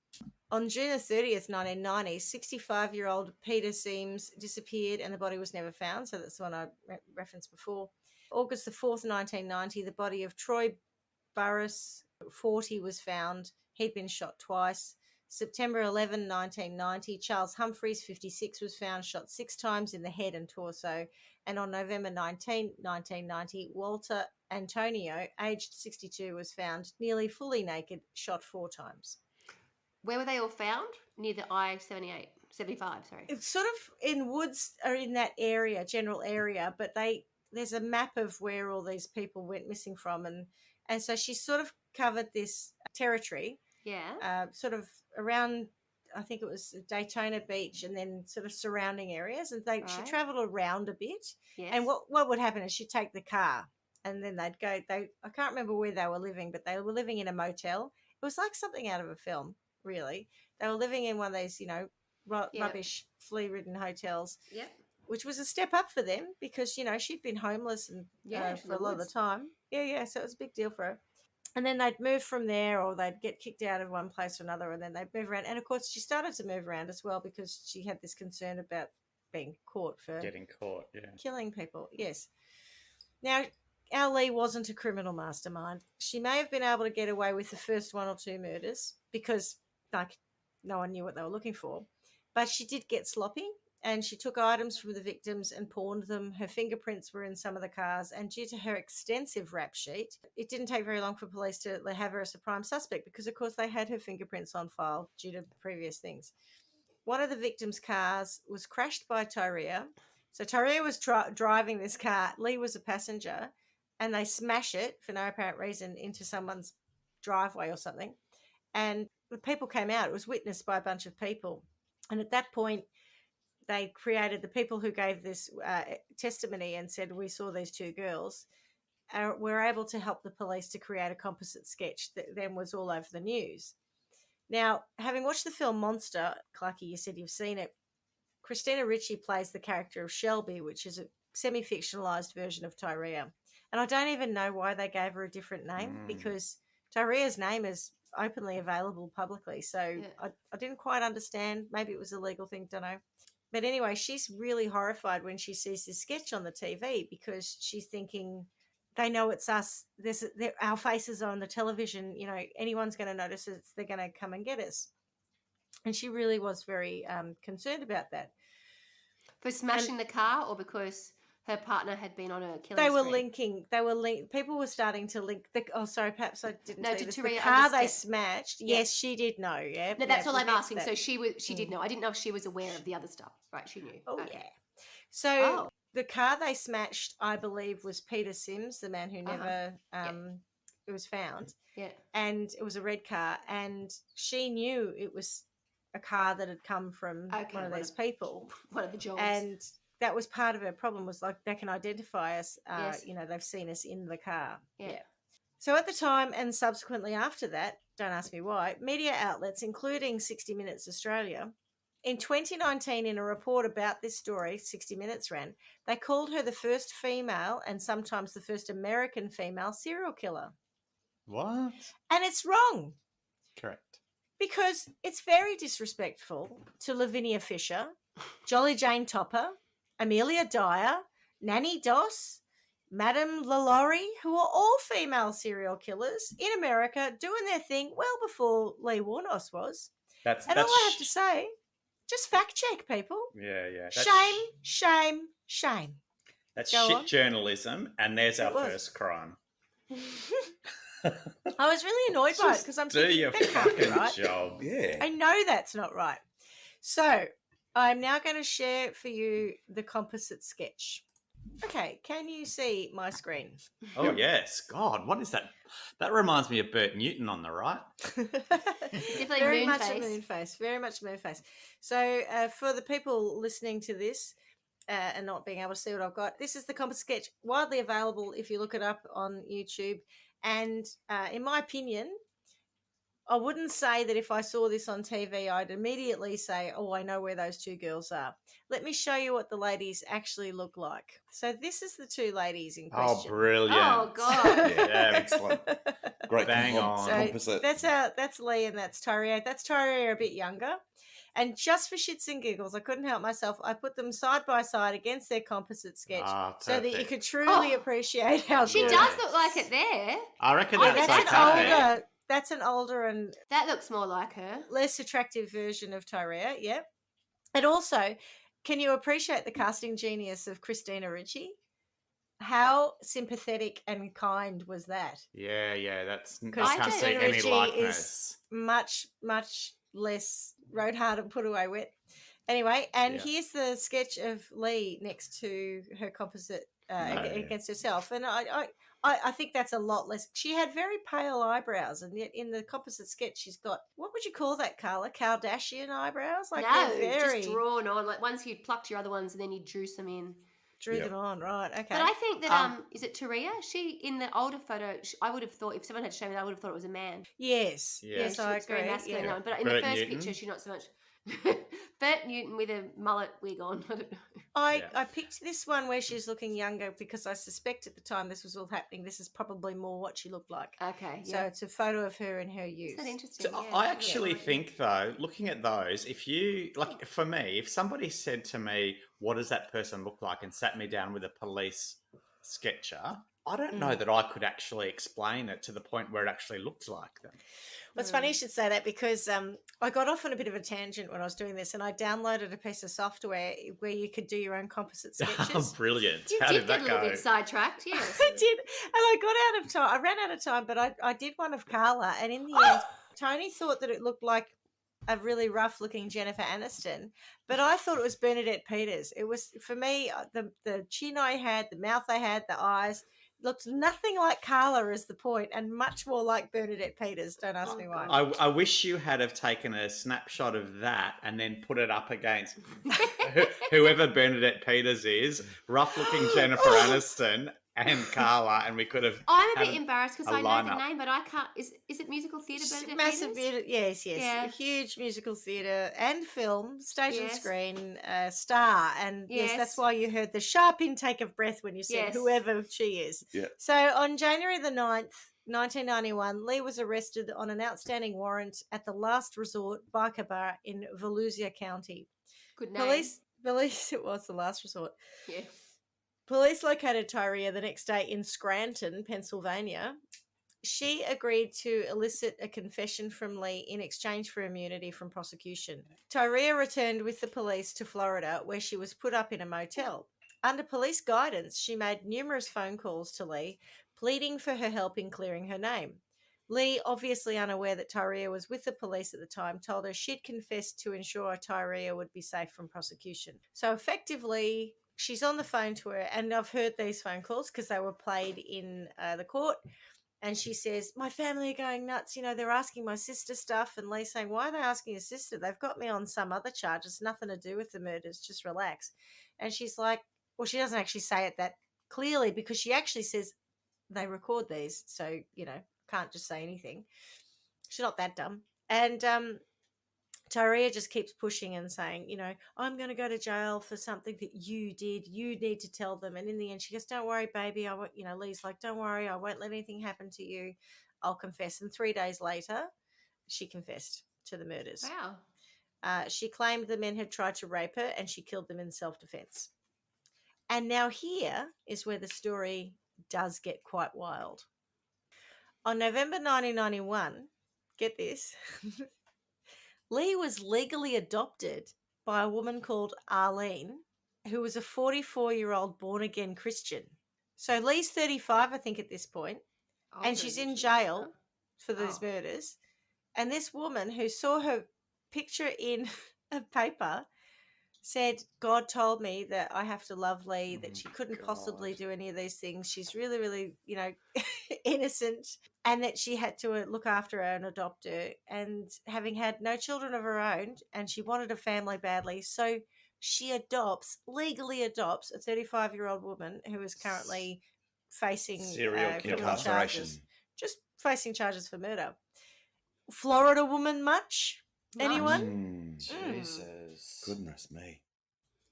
On June 30th, 1990, 65-year-old Peter Seams disappeared and the body was never found. So that's the one I referenced before. August the 4th, 1990, the body of Troy Burris, 40, was found. He'd been shot twice. September 11, 1990, Charles Humphreys, 56, was found shot 6 times in the head and torso. And on November 19, 1990, Walter Antonio, aged 62, was found nearly fully naked, shot 4 times. Where were they all found? Near the I-75, sorry. It's sort of in woods or in that area, general area, but there's a map of where all these people went missing from. And so she sort of covered this territory. Yeah. Sort of around, I think it was Daytona Beach and then sort of surrounding areas. And she travelled around a bit. Yes. And what would happen is she'd take the car and then they'd go, I can't remember where they were living, but they were living in a motel. It was like something out of a film, really. They were living in one of those, rubbish, flea-ridden hotels. Yep. Which was a step up for them because, she'd been homeless and for a lot of the time. Yeah, so it was a big deal for her. And then they'd move from there or they'd get kicked out of one place or another and then they'd move around. And, of course, she started to move around as well because she had this concern about being caught for getting caught, killing people, yes. Now, our Lee wasn't a criminal mastermind. She may have been able to get away with the first 1 or 2 murders because, no one knew what they were looking for. But she did get sloppy. And she took items from the victims and pawned them. Her fingerprints were in some of the cars. And due to her extensive rap sheet, it didn't take very long for police to have her as a prime suspect because, of course, they had her fingerprints on file due to previous things. One of the victims' cars was crashed by Tyrea. So Tyrea was driving this car. Lee was a passenger. And they smash it for no apparent reason into someone's driveway or something. And the people came out. It was witnessed by a bunch of people. And at that point, they created the people who gave this testimony and said, we saw these 2 girls, were able to help the police to create a composite sketch that then was all over the news. Now, having watched the film Monster, Clarky, you said you've seen it, Christina Ricci plays the character of Shelby, which is a semi-fictionalized version of Tyrea. And I don't even know why they gave her a different name because Tyrea's name is openly available publicly. So I didn't quite understand. Maybe it was a legal thing, don't know. But anyway, she's really horrified when she sees this sketch on the TV because she's thinking, they know it's us. Our faces are on the television. Anyone's going to notice it. They're going to come and get us. And she really was very concerned about that. For smashing the car or because her partner had been on a killing They were spree? linking. People were starting to link. Sorry, perhaps I didn't tell you this. The Tyrea car understand? they smashed, yes, she did know. Yeah, No, that's all I'm asking. that. So she did know. I didn't know if she was aware of the other stuff. Right, she knew. Oh, okay. yeah. So the car they smashed, I believe, was Peter Sims, the man who never it was found. Yeah. And it was a red car. And she knew it was a car that had come from one of these people. One of the jobs. And that was part of her problem was like they can identify us. Yes. They've seen us in the car. Yeah. So at the time and subsequently after that, don't ask me why, media outlets, including 60 Minutes Australia, in 2019, in a report about this story, 60 Minutes ran, they called her the first female and sometimes the first American female serial killer. What? And it's wrong. Correct. Because it's very disrespectful to Lavinia Fisher, Jolly Jane Topper, Amelia Dyer, Nanny Doss, Madame LaLaurie, who are all female serial killers in America doing their thing well before Lee Wuornos was. That's And all I have to say, just fact check, people. yeah. Shame. That's Go shit on. journalism, and there's our was. first crime. I was really annoyed by it because I'm Do thinking, your that can't be fucking right. job. Yeah. I know that's not right. So I'm now going to share for you the composite sketch. Okay, can you see my screen? Oh, yes. God, what is that? That reminds me of Bert Newton on the right. Definitely very moon much face. a moon face. Very much a moon face. So for the people listening to this and not being able to see what I've got, this is the composite sketch, widely available if you look it up on YouTube. And in my opinion, I wouldn't say that if I saw this on TV, I'd immediately say, oh, I know where those two girls are. Let me show you what the ladies actually look like. So this is the two ladies in Oh, question. brilliant. Oh, God. Yeah, Excellent. Great Bang on. composite. That's Lee and that's Tyria. That's Tyria a bit younger. And just for shits and giggles, I couldn't help myself. I put them side by side against their composite sketch so that you Perfect. could truly appreciate how She good. does look like it there. I reckon Yeah, that's That's okay. an older. That's an older and That looks more like her. less attractive version of Tyria. Yep. And also, can you appreciate the casting genius of Christina Ricci? How sympathetic and kind was that? Yeah, that's... Because I can't see Christina any Ricci likeness. is much less rode hard and put away wet. Anyway, and Yeah. here's the sketch of Lee next to her composite against herself, and I think that's a lot less. She had very pale eyebrows, and yet in the composite sketch, she's got, what would you call that, Carla? Kardashian eyebrows? Like No, they're very just drawn on. Like once you plucked your other ones and then you drew some in. drew Yep. them on, right? Okay. But I think that is it Taria? She in the older photo, I would have thought if someone had shown me that, I would have thought it was a man. yes, Yeah. yes, she I looks agree. very masculine. Yeah. That one. But in Bert the first Newton. picture, she's not so much. Bert Newton with a mullet wig on. I don't know. I picked this one where she's looking younger because I suspect at the time this was all happening, this is probably more what she looked like. Okay, So yeah. it's a photo of her in her youth. Isn't that interesting? So Yeah, I yeah. actually think, though, looking at those, if you, like, for me, if somebody said to me, what does that person look like, and sat me down with a police sketcher, I don't know that I could actually explain it to the point where it actually looked like them. Well, it's funny you should say that because I got off on a bit of a tangent when I was doing this, and I downloaded a piece of software where you could do your own composite sketches. Brilliant. You How did did get that a little go? bit sidetracked, yes. I did, and I got out of time. I ran out of time, but I did one of Carla, and in the end, Tony thought that it looked like a really rough-looking Jennifer Aniston, but I thought it was Bernadette Peters. It was, for me, the chin I had, the mouth I had, the eyes looked nothing like Carla is the point, and much more like Bernadette Peters. Don't ask me why. I wish you had have taken a snapshot of that and then put it up against whoever Bernadette Peters is, rough-looking Jennifer Aniston and Carla, and we could have. I'm a bit had embarrassed because a I know the lineup. name, but I can't. Is it musical theatre? Bernadette Massive Peters? yes, Yeah. a huge musical theatre and film, stage and Yes. screen star, and yes, Yes. that's why you heard the sharp intake of breath when you said Yes. whoever she is. Yeah. So on January the 9th, 1991, Lee was arrested on an outstanding warrant at the Last Resort biker bar in Volusia County. Good name. Police, it was the Last Resort. Yeah. Police located Tyria the next day in Scranton, Pennsylvania. She agreed to elicit a confession from Lee in exchange for immunity from prosecution. Tyria returned with the police to Florida, where she was put up in a motel. Under police guidance, she made numerous phone calls to Lee, pleading for her help in clearing her name. Lee, obviously unaware that Tyria was with the police at the time, told her she'd confessed to ensure Tyria would be safe from prosecution. So effectively, she's on the phone to her, and I've heard these phone calls because they were played in the court. And she says, my family are going nuts. You know, they're asking my sister stuff. And Lee's saying, why are they asking your sister? They've got me on some other charges, nothing to do with the murders. Just relax. And she's like, well, she doesn't actually say it that clearly because she actually says they record these. So, you know, can't just say anything. She's not that dumb. And Tyria just keeps pushing and saying, you know, I'm going to go to jail for something that you did. You need to tell them. And in the end, she goes, don't worry, baby. I won't, you know, Lee's like, don't worry. I won't let anything happen to you. I'll confess. And 3 days later, she confessed to the murders. Wow. She claimed the men had tried to rape her and she killed them in self-defense. And now here is where the story does get quite wild. On November 1991, get this, Lee was legally adopted by a woman called Aileen, who was a 44-year-old born-again Christian. So Lee's 35, I think, at this point, and she's in jail for these murders. And this woman who saw her picture in a paper said, God told me that I have to love Lee, that she couldn't possibly do any of these things. She's really, really, innocent, and that she had to look after her and adopt her. And having had no children of her own, and she wanted a family badly, so she legally adopts a 35-year-old woman who is currently facing Serial killer. criminal Incarceration. charges. Just facing charges for murder. Florida woman much? Anyone? Jesus. Goodness me.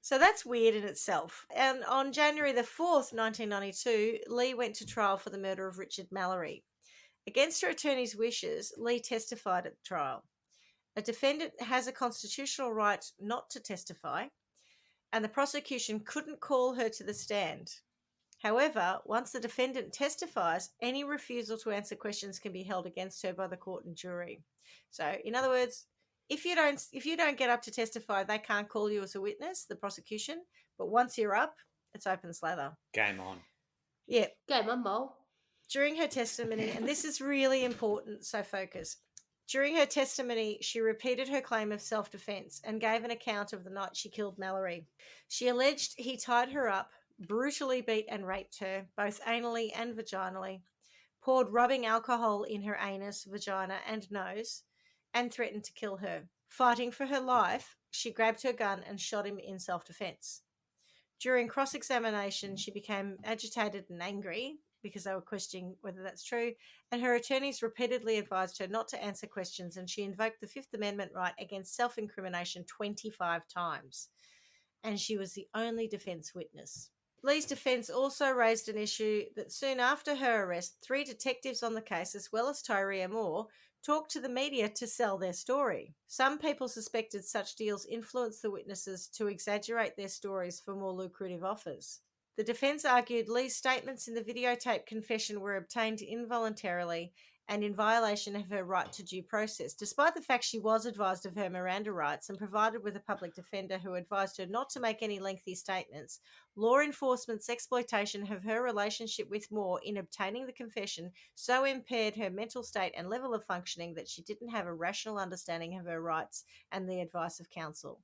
So that's weird in itself. And on January the 4th, 1992, Lee went to trial for the murder of Richard Mallory. Against her attorney's wishes, Lee testified at the trial. A defendant has a constitutional right not to testify, and the prosecution couldn't call her to the stand. However, once the defendant testifies, any refusal to answer questions can be held against her by the court and jury. So, in other words, if you don't get up to testify, they can't call you as a witness, the prosecution. But once you're up, it's open slather. Game on. Yeah. Game on, Mole. During her testimony, and this is really important, so focus. During her testimony, she repeated her claim of self-defense and gave an account of the night she killed Mallory. She alleged he tied her up, brutally beat and raped her, both anally and vaginally, poured rubbing alcohol in her anus, vagina, and nose, and threatened to kill her. Fighting for her life, she grabbed her gun and shot him in self-defense. During cross-examination, she became agitated and angry because they were questioning whether that's true, and her attorneys repeatedly advised her not to answer questions, and she invoked the Fifth Amendment right against self-incrimination 25 times. And she was the only defence witness. Lee's defence also raised an issue that soon after her arrest, 3 detectives on the case, as well as Tyria Moore, talked to the media to sell their story. Some people suspected such deals influenced the witnesses to exaggerate their stories for more lucrative offers. The defence argued Lee's statements in the videotape confession were obtained involuntarily and in violation of her right to due process, despite the fact she was advised of her Miranda rights and provided with a public defender who advised her not to make any lengthy statements. Law enforcement's exploitation of her relationship with Moore in obtaining the confession so impaired her mental state and level of functioning that she didn't have a rational understanding of her rights and the advice of counsel.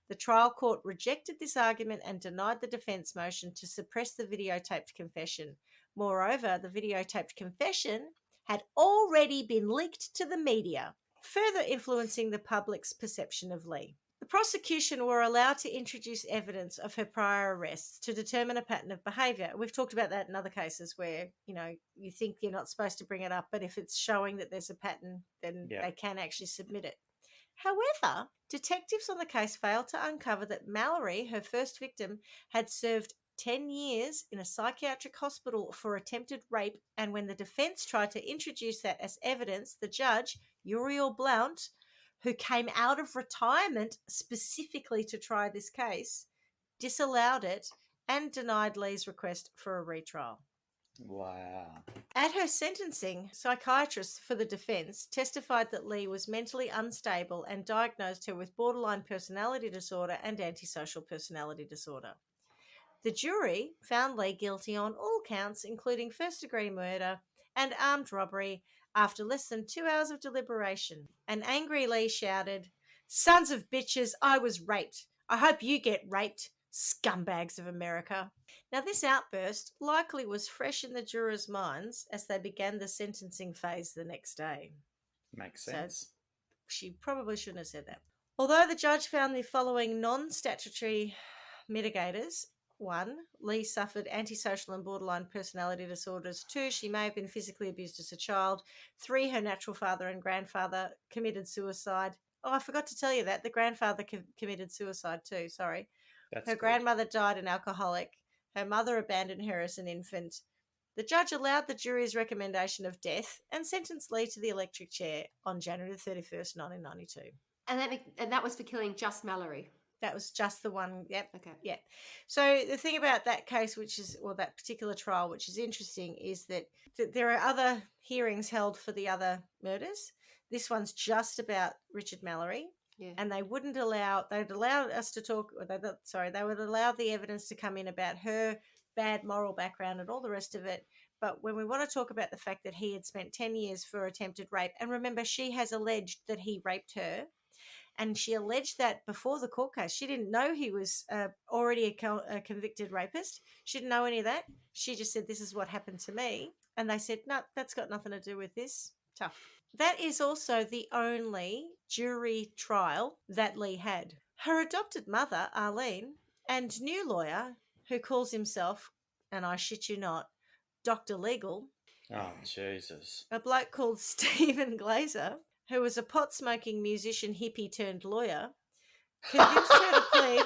The trial court rejected this argument and denied the defence motion to suppress the videotaped confession. Moreover, the videotaped confession had already been leaked to the media, further influencing the public's perception of Lee. The prosecution were allowed to introduce evidence of her prior arrests to determine a pattern of behaviour. We've talked about that in other cases where, you think you're not supposed to bring it up, but if it's showing that there's a pattern, then they can actually submit it. However, detectives on the case failed to uncover that Mallory, her first victim, had served 10 years in a psychiatric hospital for attempted rape, and when the defence tried to introduce that as evidence, the judge, Uriel Blount, who came out of retirement specifically to try this case, disallowed it and denied Lee's request for a retrial. Wow. At her sentencing, psychiatrists for the defence testified that Lee was mentally unstable and diagnosed her with borderline personality disorder and antisocial personality disorder. The jury found Lee guilty on all counts, including first-degree murder and armed robbery, after less than 2 hours of deliberation. An angry Lee shouted, "Sons of bitches, I was raped. I hope you get raped, scumbags of America." Now, this outburst likely was fresh in the jurors' minds as they began the sentencing phase the next day. Makes sense. So she probably shouldn't have said that. Although the judge found the following non-statutory mitigators: 1, Lee suffered antisocial and borderline personality disorders. 2, she may have been physically abused as a child. 3, her natural father and grandfather committed suicide. Oh, I forgot to tell you that. The grandfather committed suicide too, sorry. Her grandmother died an alcoholic. Her mother abandoned her as an infant. The judge allowed the jury's recommendation of death and sentenced Lee to the electric chair on January 31st, 1992. And that was for killing just Mallory. that was just the one. Yep. Okay. Yeah. So the thing about that case, that particular trial, which is interesting, is that there are other hearings held for the other murders. This one's just about Richard Mallory. Yeah. And they'd allow us to talk, they would allow the evidence to come in about her bad moral background and all the rest of it. But when we want to talk about the fact that he had spent 10 years for attempted rape, and remember, she has alleged that he raped her, and she alleged that before the court case. She didn't know he was already a convicted rapist. She didn't know any of that. She just said, this is what happened to me. And they said, no, that's got nothing to do with this. Tough. That is also the only jury trial that Lee had. Her adopted mother, Aileen, and new lawyer, who calls himself, and I shit you not, Dr. Legal, Oh, Jesus. a bloke called Stephen Glazer, who was a pot-smoking musician, hippie turned lawyer, convinced her to plead.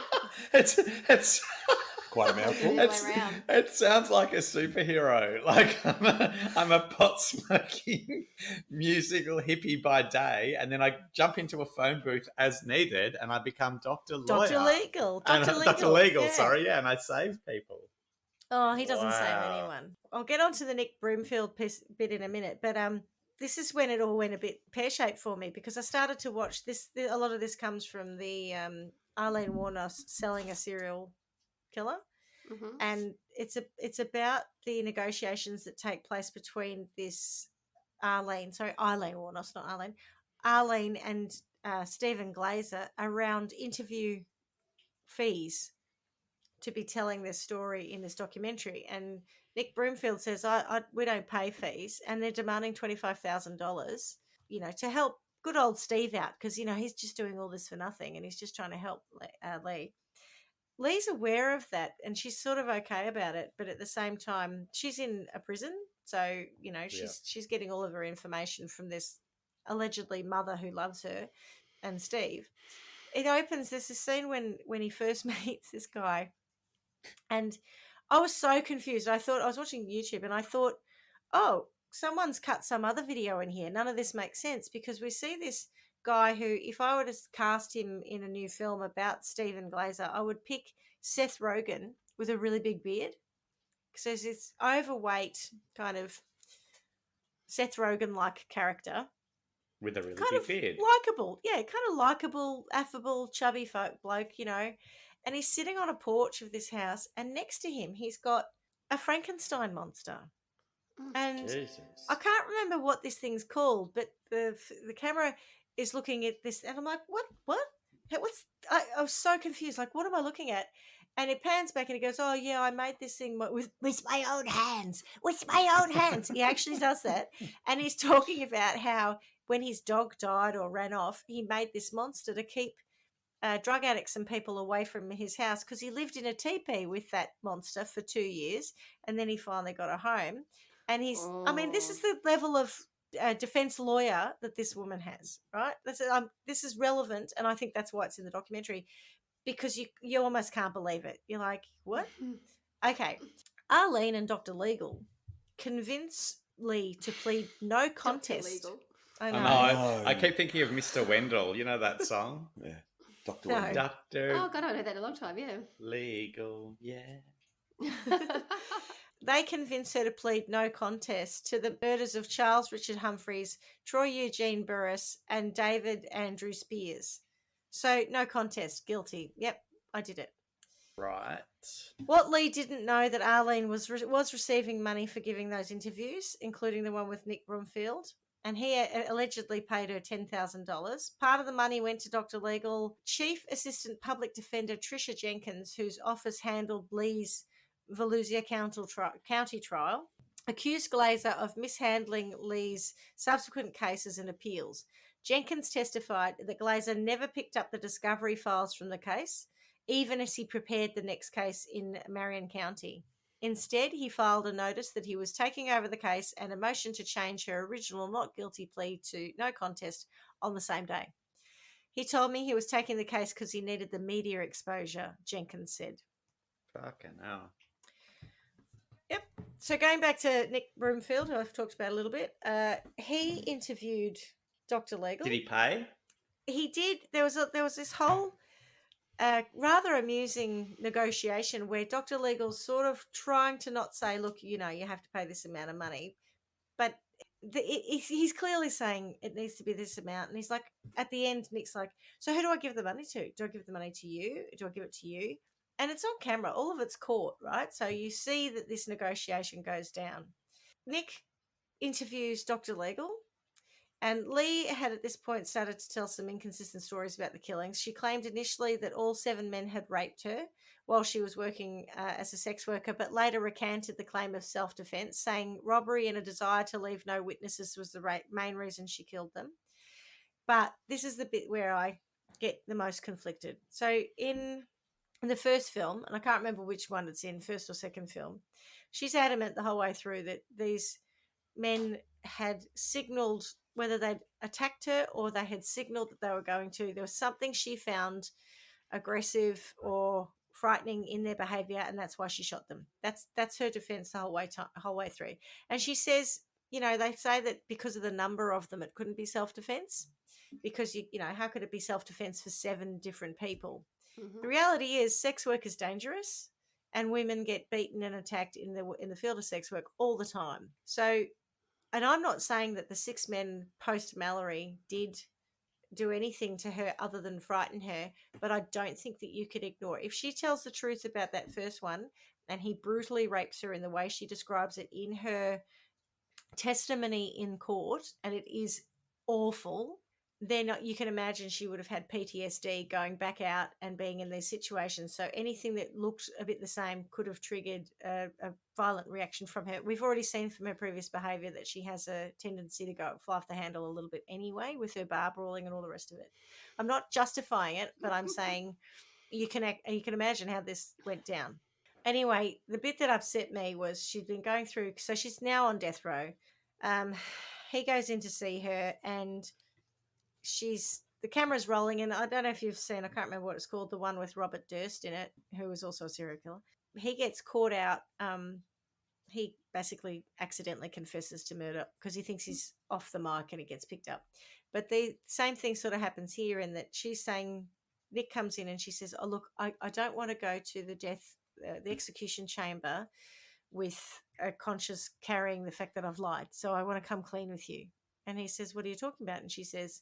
It's Quite a mouthful. All the way around. It sounds like a superhero. Like I'm a pot smoking musical hippie by day, and then I jump into a phone booth as needed, and I become Dr. Lawyer. Dr. Legal. And, Dr. Legal. Dr. Legal, yeah. sorry, yeah, and I save people. Oh, he doesn't save Wow. anyone. I'll get on to the Nick Broomfield bit in a minute, but this is when it all went a bit pear-shaped for me, because I started to watch this. A lot of this comes from the Aileen Wuornos Selling a Serial Killer, Mm-hmm. and it's about the negotiations that take place between this Aileen Wuornos, not Aileen and Stephen Glazer around interview fees to be telling their story in this documentary. And Nick Broomfield says, we don't pay fees, and they're demanding $25,000, to help good old Steve out, because, he's just doing all this for nothing, and he's just trying to help Lee. Lee's aware of that, and she's sort of okay about it, but at the same time, she's in a prison, so, she's getting all of her information from this allegedly mother who loves her and Steve. It opens, there's a scene when he first meets this guy, and I was so confused. I was watching YouTube, and I thought, oh, someone's cut some other video in here. None of this makes sense, because we see this guy who, if I were to cast him in a new film about Stephen Glazer, I would pick Seth Rogen with a really big beard. So there's this overweight kind of Seth Rogen-like character. With a really Kind big of beard. likeable. Yeah, kind of likeable, affable, chubby bloke, And he's sitting on a porch of this house, and next to him, he's got a Frankenstein monster. And Jesus. I can't remember what this thing's called, but the camera is looking at this, and I'm like, what? I was so confused. Like, what am I looking at? And it pans back, and he goes, oh, yeah, I made this thing with my own hands. With my own hands. He actually does that. And he's talking about how when his dog died or ran off, he made this monster to keep drug addicts and people away from his house, because he lived in a teepee with that monster for 2 years, and then he finally got a home. And this is the level of defense lawyer that this woman has, right? This is relevant, and I think that's why it's in the documentary, because you almost can't believe it. You're like, what? Okay. Aileen and Dr. Legal convince Lee to plead no contest. Legal. I I know. know. I keep thinking of Mr. Wendell. You know that song? Yeah. Dr. No. Wendell. Dr. Oh God, I haven't heard that in a long time. Yeah. Legal, yeah. They convince her to plead no contest to the murders of Charles Richard Humphreys, Troy Eugene Burris, and David Andrew Spears. So, no contest, guilty. Yep, I did it. Right. What Lee didn't know that Aileen was receiving money for giving those interviews, including the one with Nick Broomfield, and he allegedly paid her $10,000. Part of the money went to Dr. Legal. Chief Assistant Public Defender Tricia Jenkins, whose office handled Lee's Volusia County trial, accused Glazer of mishandling Lee's subsequent cases and appeals. Jenkins testified that Glazer never picked up the discovery files from the case, even as he prepared the next case in Marion County. Instead, he filed a notice that he was taking over the case and a motion to change her original not guilty plea to no contest on the same day. He told me he was taking the case because he needed the media exposure, Jenkins said. Fucking hell. Yep. So going back to Nick Broomfield, who I've talked about a little bit, he interviewed Dr. Legal. Did he pay? He did. There was this whole a rather amusing negotiation where Dr. Legal's sort of trying to not say, look, you have to pay this amount of money, but he's clearly saying it needs to be this amount. And he's like, at the end, Nick's like, so who do I give the money to? Do I give the money to you? Do I give it to you? And it's on camera. All of it's caught, right? So you see that this negotiation goes down. Nick interviews Dr. Legal, and Lee had at this point started to tell some inconsistent stories about the killings. She claimed initially that all 7 men had raped her while she was working as a sex worker, but later recanted the claim of self-defense, saying robbery and a desire to leave no witnesses was the main reason she killed them. But this is the bit where I get the most conflicted. So in the first film, and I can't remember which one it's in, first or second film, she's adamant the whole way through that these men had signaled whether they'd attacked her or they had signaled that they were going to. There was something she found aggressive or frightening in their behavior, and that's why she shot them. That's her defense the whole way through. And she says, they say that because of the number of them, it couldn't be self-defense, because how could it be self-defense for 7 different people? Mhm. The reality is sex work is dangerous, and women get beaten and attacked in the field of sex work all the time. So, and I'm not saying that the 6 men post Mallory did do anything to her other than frighten her, but I don't think that you could ignore it. If she tells the truth about that first one and he brutally rapes her in the way she describes it in her testimony in court, and it is awful, then you can imagine she would have had PTSD going back out and being in these situations. So anything that looked a bit the same could have triggered a violent reaction from her. We've already seen from her previous behaviour that she has a tendency to go fly off the handle a little bit anyway, with her bar brawling and all the rest of it. I'm not justifying it, but I'm saying you can imagine how this went down. Anyway, the bit that upset me was she'd been going through, so she's now on death row. He goes in to see her, and the camera's rolling, and I don't know if you've seen, I can't remember what it's called, the one with Robert Durst in it, who was also a serial killer. He gets caught out. He basically accidentally confesses to murder because he thinks he's off the mark, and he gets picked up. But the same thing sort of happens here, in that she's saying, Nick comes in and she says, oh, look, I don't want to go to the execution chamber with a conscience carrying the fact that I've lied. So I want to come clean with you. And he says, what are you talking about? And she says,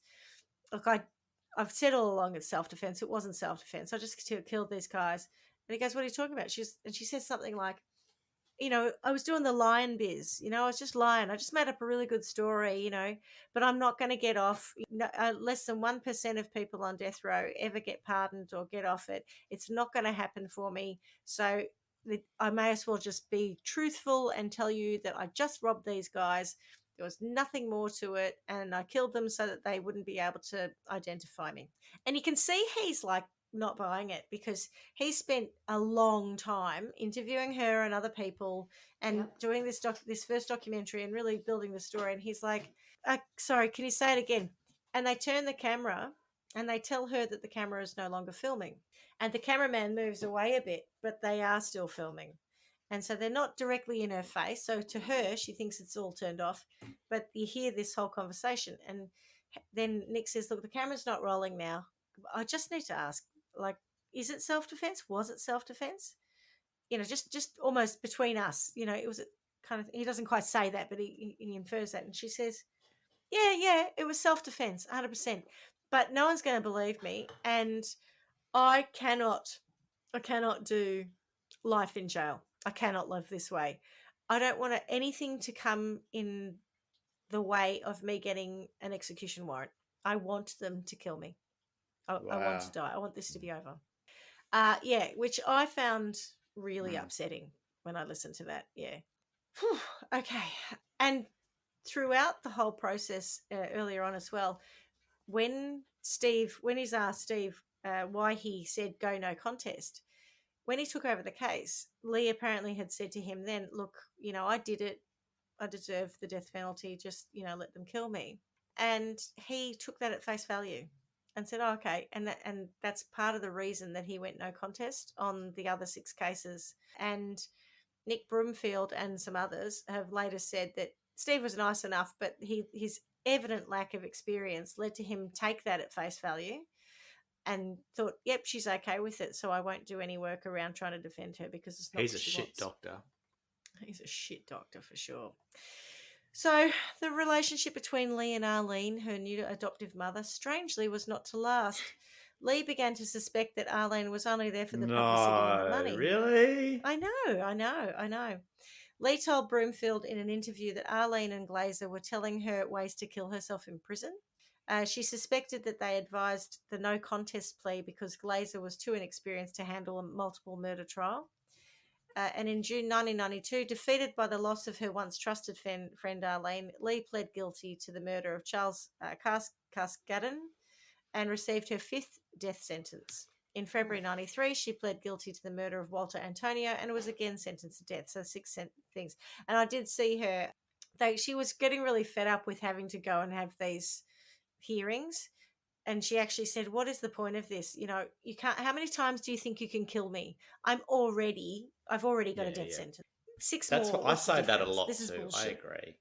look, I've said all along it's self-defense. It wasn't self-defense. I just killed these guys. And he goes, what are you talking about? And she says something like, I was doing the lying biz, I was just lying. I just made up a really good story, but I'm not going to get off. Less than 1% of people on death row ever get pardoned or get off it. It's not going to happen for me. So I may as well just be truthful and tell you that I just robbed these guys. There was nothing more to it, and I killed them so that they wouldn't be able to identify me. And you can see he's like not buying it, because he spent a long time interviewing her and other people and doing this first documentary and really building the story. And he's like, sorry, can you say it again? And they turn the camera and they tell her that the camera is no longer filming. And the cameraman moves away a bit, but they are still filming. And so they're not directly in her face. So to her, she thinks it's all turned off. But you hear this whole conversation. And then Nick says, look, the camera's not rolling now. I just need to ask, is it self-defense? Was it self-defense? Just almost between us, it was kind of, he doesn't quite say that, but he infers that. And she says, yeah, it was self-defense, 100%. But no one's going to believe me. And I cannot do life in jail. I cannot live this way. I don't want anything to come in the way of me getting an execution warrant. I want them to kill me. I want to die. I want this to be over. Which I found really upsetting when I listened to that. Yeah. Whew, okay. And throughout the whole process earlier on as well, when he's asked Steve why he said go no contest, when he took over the case, Lee apparently had said to him then, look, I did it. I deserve the death penalty. Just, let them kill me. And he took that at face value and said, oh, okay. And that's part of the reason that he went no contest on the other 6 cases. And Nick Broomfield and some others have later said that Steve was nice enough, but his evident lack of experience led to him take that at face value. and thought, yep, she's okay with it, so I won't do any work around trying to defend her because it's not He's what a she shit wants. doctor. He's a shit doctor for sure. So the relationship between Lee and Aileen, her new adoptive mother, strangely was not to last. Lee began to suspect that Aileen was only there for the publicity and the money. Really? I know. Lee told Broomfield in an interview that Aileen and Glazer were telling her ways to kill herself in prison. She suspected that they advised the no contest plea because Glazer was too inexperienced to handle a multiple murder trial. And in June 1992, defeated by the loss of her once trusted friend Aileen, Lee pled guilty to the murder of Charles Cascaden and received her 5th death sentence. In February 93, she pled guilty to the murder of Walter Antonio and was again sentenced to death. So 6 things. And I did see her. She was getting really fed up with having to go and have these hearings. And she actually said, what is the point of this? You know, you can't, how many times do you think you can kill me? I've already got a death sentence. 6 That's more. what I say that a difference? lot This is too. bullshit. I agree.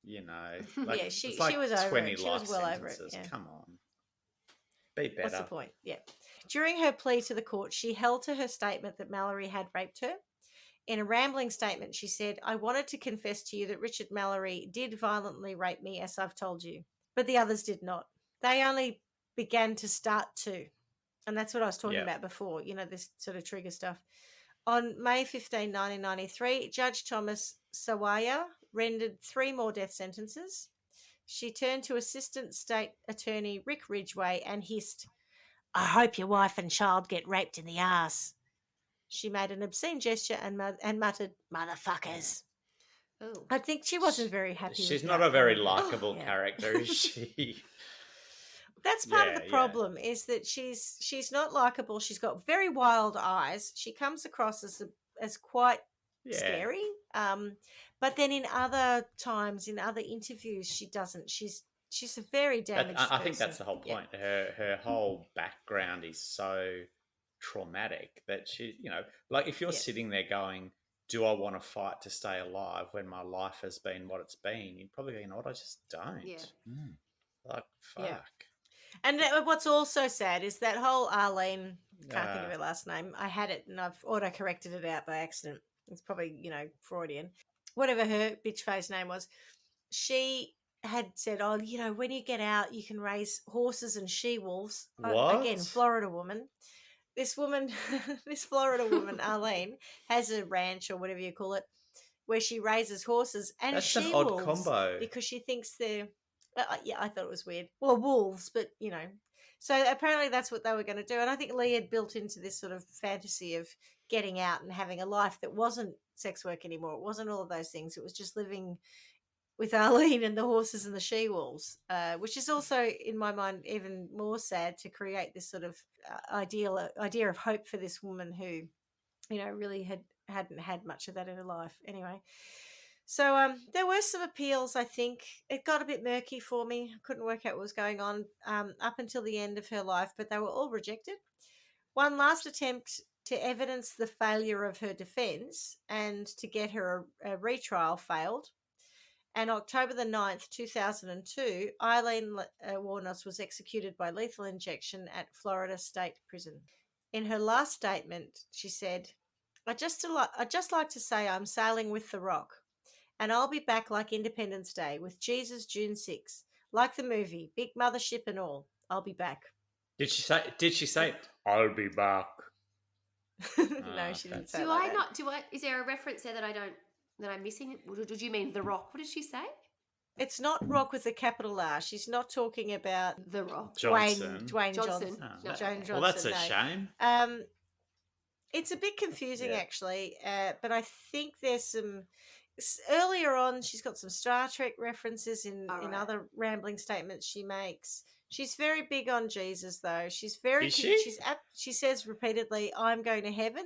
You know, like, Yeah, she it's like was over 20 it. She life was well over it. sentences. Yeah. Come on. Be better. What's the point? Yeah. During her plea to the court, she held to her statement that Mallory had raped her. In a rambling statement, she said, I wanted to confess to you that Richard Mallory did violently rape me, as I've told you, but the others did not. They only began to start to. And that's what I was talking about before, you know, this sort of trigger stuff. On May 15, 1993, Judge Thomas Sawaya rendered 3 more death sentences. She turned to Assistant State Attorney Rick Ridgway and hissed, I hope your wife and child get raped in the arse. She made an obscene gesture and muttered, motherfuckers. Oh. I think she wasn't very happy with that. She's not a very likable character, is she? That's part of the problem is that she's not likable. She's got very wild eyes. She comes across as quite scary. But then in other times, in other interviews, she doesn't. She's a very damaged person. I think that's the whole point. Her whole background is so traumatic that she, you know, like if you're sitting there going, do I want to fight to stay alive when my life has been what it's been? You'd probably go, you know what, I just don't. Yeah. Like, fuck. Yeah. And what's also sad is that whole Aileen, can't think of her last name. I had it and I've auto-corrected it out by accident. It's probably, you know, Freudian. Whatever her bitch face name was, she had said, oh, you know, when you get out, you can raise horses and she-wolves. What? Again, Florida woman. This woman, this Florida woman, Aileen, has a ranch or whatever you call it, where she raises horses and That's she-wolves. an odd combo. Because she thinks they're, I thought it was weird. Well, wolves, but, you know. So apparently that's what they were going to do. And I think Lee had built into this sort of fantasy of getting out and having a life that wasn't sex work anymore. It wasn't all of those things. It was just living with Aileen and the horses and the she-wolves, which is also, in my mind, even more sad to create this sort of idea of hope for this woman who, you know, really hadn't had much of that in her life. Anyway, so there were some appeals, I think. It got a bit murky for me. I couldn't work out what was going on up until the end of her life, but they were all rejected. One last attempt to evidence the failure of her defence and to get her a retrial failed. And October the 9th, 2002, Aileen Wuornos was executed by lethal injection at Florida State Prison. In her last statement, she said, I'd just like to say I'm sailing with the Rock, and I'll be back like Independence Day with Jesus June 6, like the movie, big mothership and all. I'll be back. Did she say I'll be back? No, she didn't say that. Is there a reference there that I'm missing? Or did you mean The Rock? What did she say? It's not Rock with a capital R. She's not talking about The Rock. Dwayne Johnson. No. Johnson. Well, that's a shame. It's a bit confusing, actually, but I think there's some... Earlier on, she's got some Star Trek references in other rambling statements she makes. She's very big on Jesus, though. She's very... Is she? She says repeatedly, I'm going to heaven.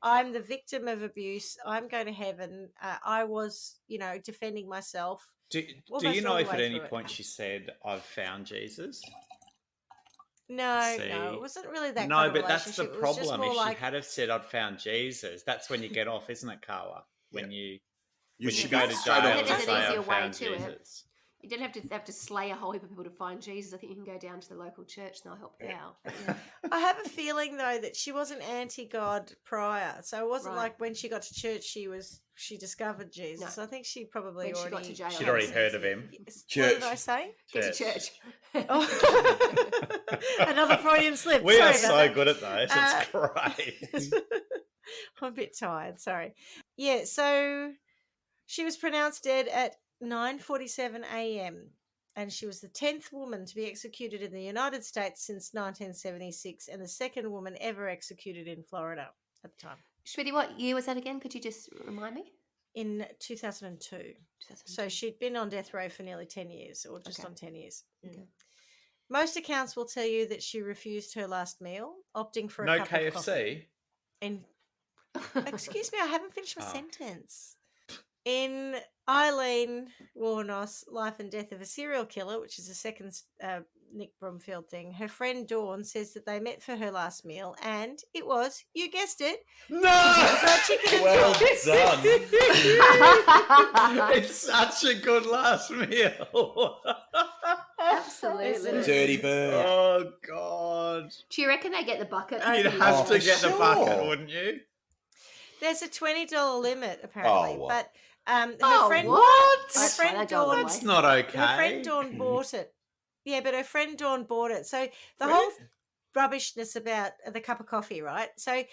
I'm the victim of abuse. I'm going to heaven. I was, you know, defending myself. Do you know if at any point she said, I've found Jesus? No, it wasn't really that. No, kind of but that's the relationship. problem. If she had have said, I'd found Jesus, that's when you get off, isn't it, Carla? When you go to jail and say, I've found Jesus. You don't have to slay a whole heap of people to find Jesus. I think you can go down to the local church and they'll help you out. But, yeah. I have a feeling though that she wasn't anti-God prior, so it wasn't Right. like when she got to church she discovered Jesus. No. I think she probably When she already got to jail. She'd already heard of him. Yes. Church. What did I say? Get to church. Oh. Another Freudian slip. We Sorry are about so that. good at those. It's great. I'm a bit tired. Sorry. Yeah. So she was pronounced dead at 9:47 a.m. and she was the 10th woman to be executed in the United States since 1976 and the second woman ever executed in Florida at the time. Schmidty, what year was that again? Could you just remind me? In 2002. So she'd been on death row for nearly 10 years or just Okay. on 10 years. Okay. Most accounts will tell you that she refused her last meal, opting for a No cup of coffee. KFC. Excuse me, I haven't finished my Oh. sentence. In Aileen Wuornos' Life and Death of a Serial Killer, which is a second Nick Bromfield thing, her friend Dawn says that they met for her last meal and it was, you guessed it, No! fried chicken and Well fries. done. It's such a good last meal. Absolutely. Dirty bird. Oh, God. Do you reckon they get the bucket? You'd Okay. have to Oh, get the sure. bucket, wouldn't you? There's a $20 limit apparently, Oh, what? but her Oh, friend what? her friend That's fine, I'll go Dawn away. That's not okay. her friend Dawn bought it. Yeah, but her friend Dawn bought it. So the whole rubbishness about the cup of coffee, right? So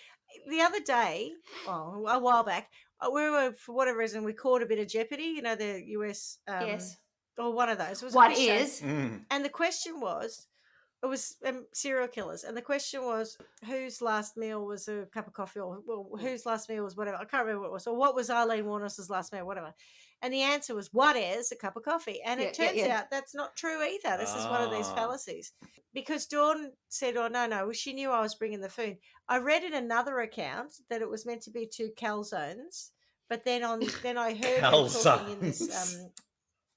the other day, well, a while back, we were, for whatever reason, we caught a bit of Jeopardy, you know, the US, Yes. or one of those. It was a What quiz show. is? Mm. And the question was, it was serial killers, and the question was whose last meal was a cup of coffee, or well, whose last meal was whatever. I can't remember what it was. Or what was Aileen Wuornos' last meal, whatever. And the answer was, what is a cup of coffee? And it turns out that's not true either. This is one of these Ah. fallacies. Because Dawn said, oh, no, well, she knew I was bringing the food. I read in another account that it was meant to be 2 calzones, but then I heard them talking in this... Calzones.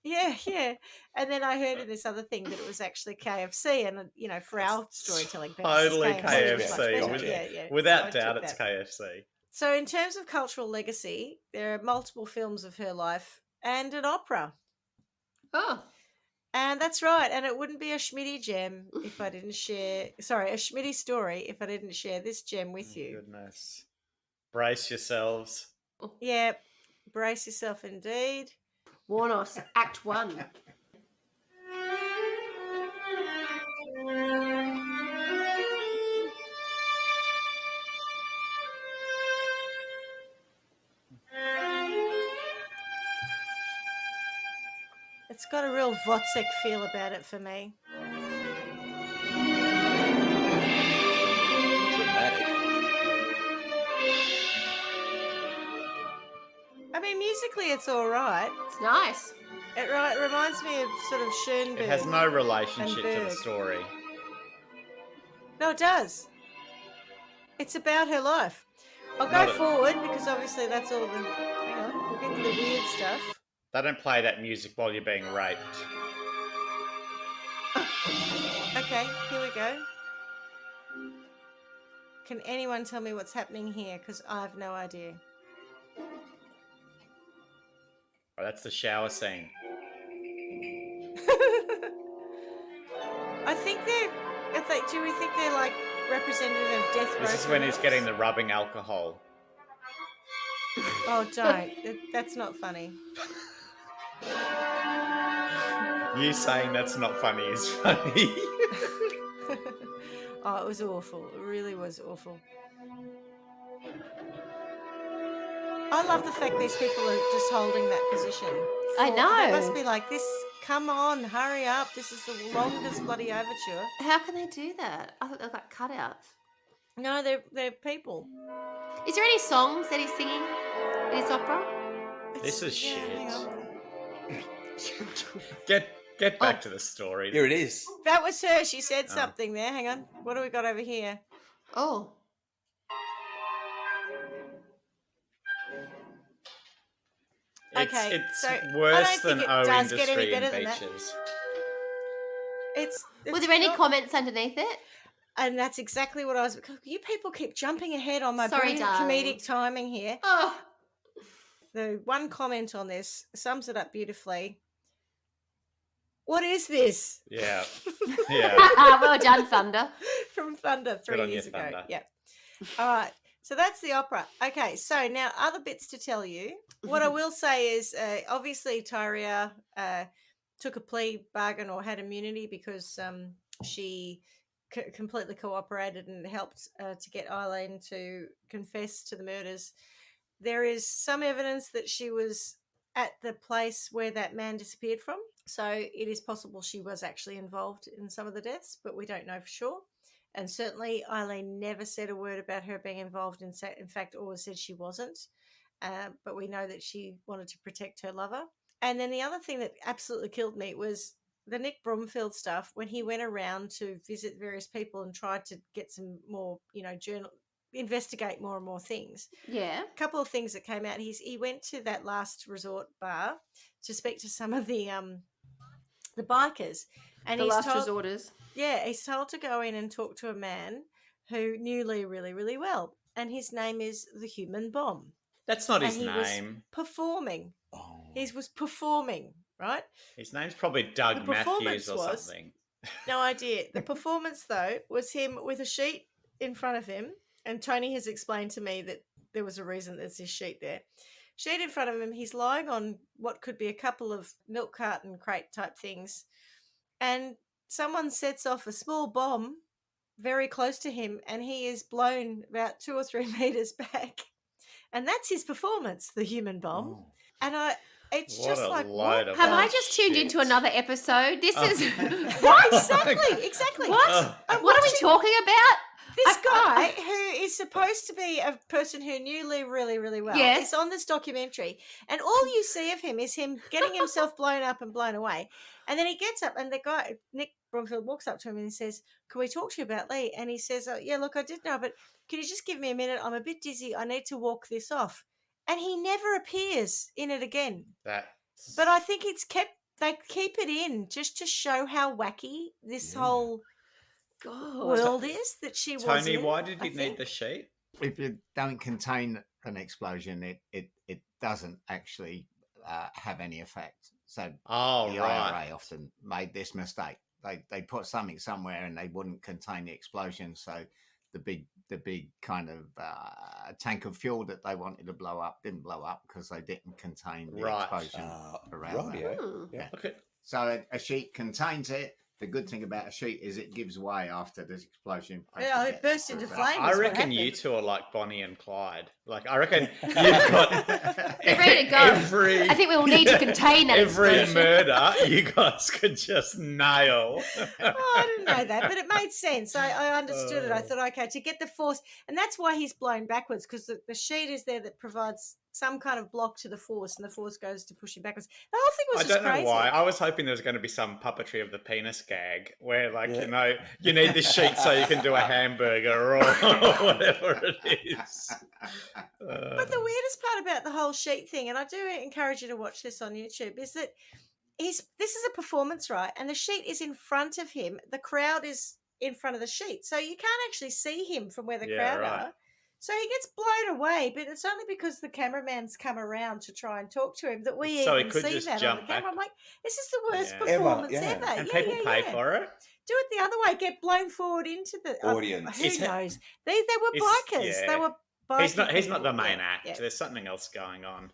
Yeah. And then I heard in this other thing that it was actually KFC, and you know, for our storytelling purposes, Totally was much KFC. better. Yeah. Without So I doubt, took it's that. KFC. So, in terms of cultural legacy, there are multiple films of her life and an opera, Oh. and that's right. And it wouldn't be a Schmidty gem if I didn't share. Sorry, a Schmidty story if I didn't share this gem with you. Goodness. Brace yourselves. Yeah, brace yourself indeed. Wuornos, Act 1. It's got a real Wozzeck feel about it for me. Dramatic. I mean, musically, it's all right. It's nice. It reminds me of sort of Schoenberg. It has no relationship to the Berg. story. No, it does. It's about her life. I'll Not go a- forward because obviously that's all the... Hang on, we'll get to the weird stuff. They don't play that music while you're being raped. Okay, here we go. Can anyone tell me what's happening here? Because I have no idea. Oh, that's the shower scene. Do we think they're like representative of death row? This is when he's criminals? getting the rubbing alcohol. Oh, don't. That's not funny. You saying that's not funny is funny. Oh, it was awful. It really was awful. I love the fact these people are just holding that position. I know. They must be like, this, come on, hurry up. This is the longest bloody overture. How can they do that? I thought they were like cutouts. No, they're people. Is there any songs that he's singing in his opera? This is Yeah, hang shit. on. Get back to the story. Here it is. That was her. She said Oh. something there. Hang on. What do we got over here? Oh. Okay, It's so I worse don't than think it O does get any industry better and than that. beaches. Were It's there any not- comments underneath it? And that's exactly what I was. You people keep jumping ahead on my Sorry, brilliant darling. comedic timing here. Oh. The one comment on this sums it up beautifully. What is this? Yeah. Yeah. Well done, Thunder. From Thunder Good on 3 you, years ago. Thunder. Yeah. All right. So that's the opera. Okay. So now other bits to tell you. What I will say is obviously Tyria took a plea bargain or had immunity because she completely cooperated and helped to get Aileen to confess to the murders. There is some evidence that she was at the place where that man disappeared from. So it is possible she was actually involved in some of the deaths, but we don't know for sure. And certainly Aileen never said a word about her being involved. In fact, always said she wasn't. But we know that she wanted to protect her lover. And then the other thing that absolutely killed me was the Nick Bromfield stuff when he went around to visit various people and tried to get some more, investigate more and more things. Yeah. A couple of things that came out. He went to that last resort bar to speak to some of the bikers, and The he's last told, resorters. yeah, he's told to go in and talk to a man who knew Lee really, really well, and his name is the Human Bomb. That's not his And he name. was performing. Oh. He was performing, right? His name's probably Doug The Matthews performance or was- something. No idea. The performance, though, was him with a sheet in front of him, and Tony has explained to me that there was a reason there's this sheet there. Sheet in front of him, he's lying on what could be a couple of milk carton crate type things, and someone sets off a small bomb very close to him, and he is blown about 2 or 3 meters back. And that's his performance, the Human Bomb. Oh. And it's What just a like, load what of Have the- I just tuned into shit. another episode? This Oh. is What? Exactly. What? I'm What are we watching talking about? This guy who is supposed to be a person who knew Lee really, really well Yes. is on this documentary, and all you see of him is him getting himself blown up and blown away. And then he gets up, and the guy, Nick Bromfield, walks up to him and he says, "Can we talk to you about Lee?" And he says, "Oh, yeah, look, I did know, but can you just give me a minute? I'm a bit dizzy. I need to walk this off." And he never appears in it again. But I think they keep it in just to show how wacky this whole God. world is that she was Tony, in, why did I you need think. the sheet? If you don't contain an explosion, it doesn't actually have any effect. So Oh, the right. IRA often made this mistake. They put something somewhere and they wouldn't contain the explosion. So the big kind of tank of fuel that they wanted to blow up didn't blow up because they didn't contain the Right. explosion around that. Rightio. Hmm. Yeah. Look at So a sheet contains it. The good thing about a sheet is it gives way after this explosion. Yeah, it burst into flame. I That's what reckon you happened. two are like Bonnie and Clyde. Like, I reckon you've got You're ready to go. every I think we will need to contain that every explosion. murder you guys could just nail. Oh, I didn't know that, but it made sense. I understood it. I Oh. thought, okay, to get the force, and that's why he's blown backwards, because the sheet is there that provides some kind of block to the force, and the force goes to push him backwards. The whole thing was I just don't know crazy. why. I was hoping there was going to be some puppetry of the penis gag where, like, Yeah. you need this sheet so you can do a hamburger or whatever it is. But the weirdest part about the whole sheet thing, and I do encourage you to watch this on YouTube, is that this is a performance, right? And the sheet is in front of him. The crowd is in front of the sheet, so you can't actually see him from where the Yeah, crowd right. are. So he gets blown away, but it's only because the cameraman's come around to try and talk to him that we So he even could see just that on jump the camera. back. I'm like, this is the worst Yeah. performance Ever, ever. yeah. And Yeah, people yeah, pay yeah. for it. Do it the other way. Get blown forward into the Audience. Who Is he- knows? They were Is- bikers. yeah. They were biking He's not people. the main Yeah, act. yeah. There's something else going on.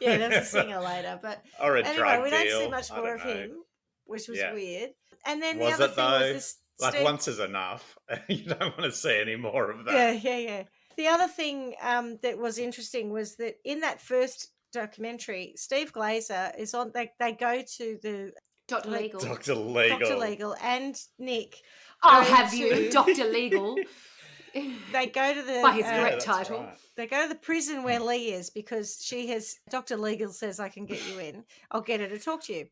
Yeah, there's a singer later, but Or a anyway, drug we deal. don't see much I more don't of know. him, which was Yeah. weird. And then Was the other it, thing though? was this. Like, Steve- once is enough. You don't want to see any more of that. Yeah. The other thing that was interesting was that in that first documentary, Steve Glazer is on. They go to the Dr. Like- Legal. Dr. Legal. Dr. Legal and Nick. I'll go have you, to- Dr. Legal. They go to the By his Yeah, correct that's title. right. They go to the prison where Lee is because Dr. Legal says, I can get you in. I'll get her to talk to you.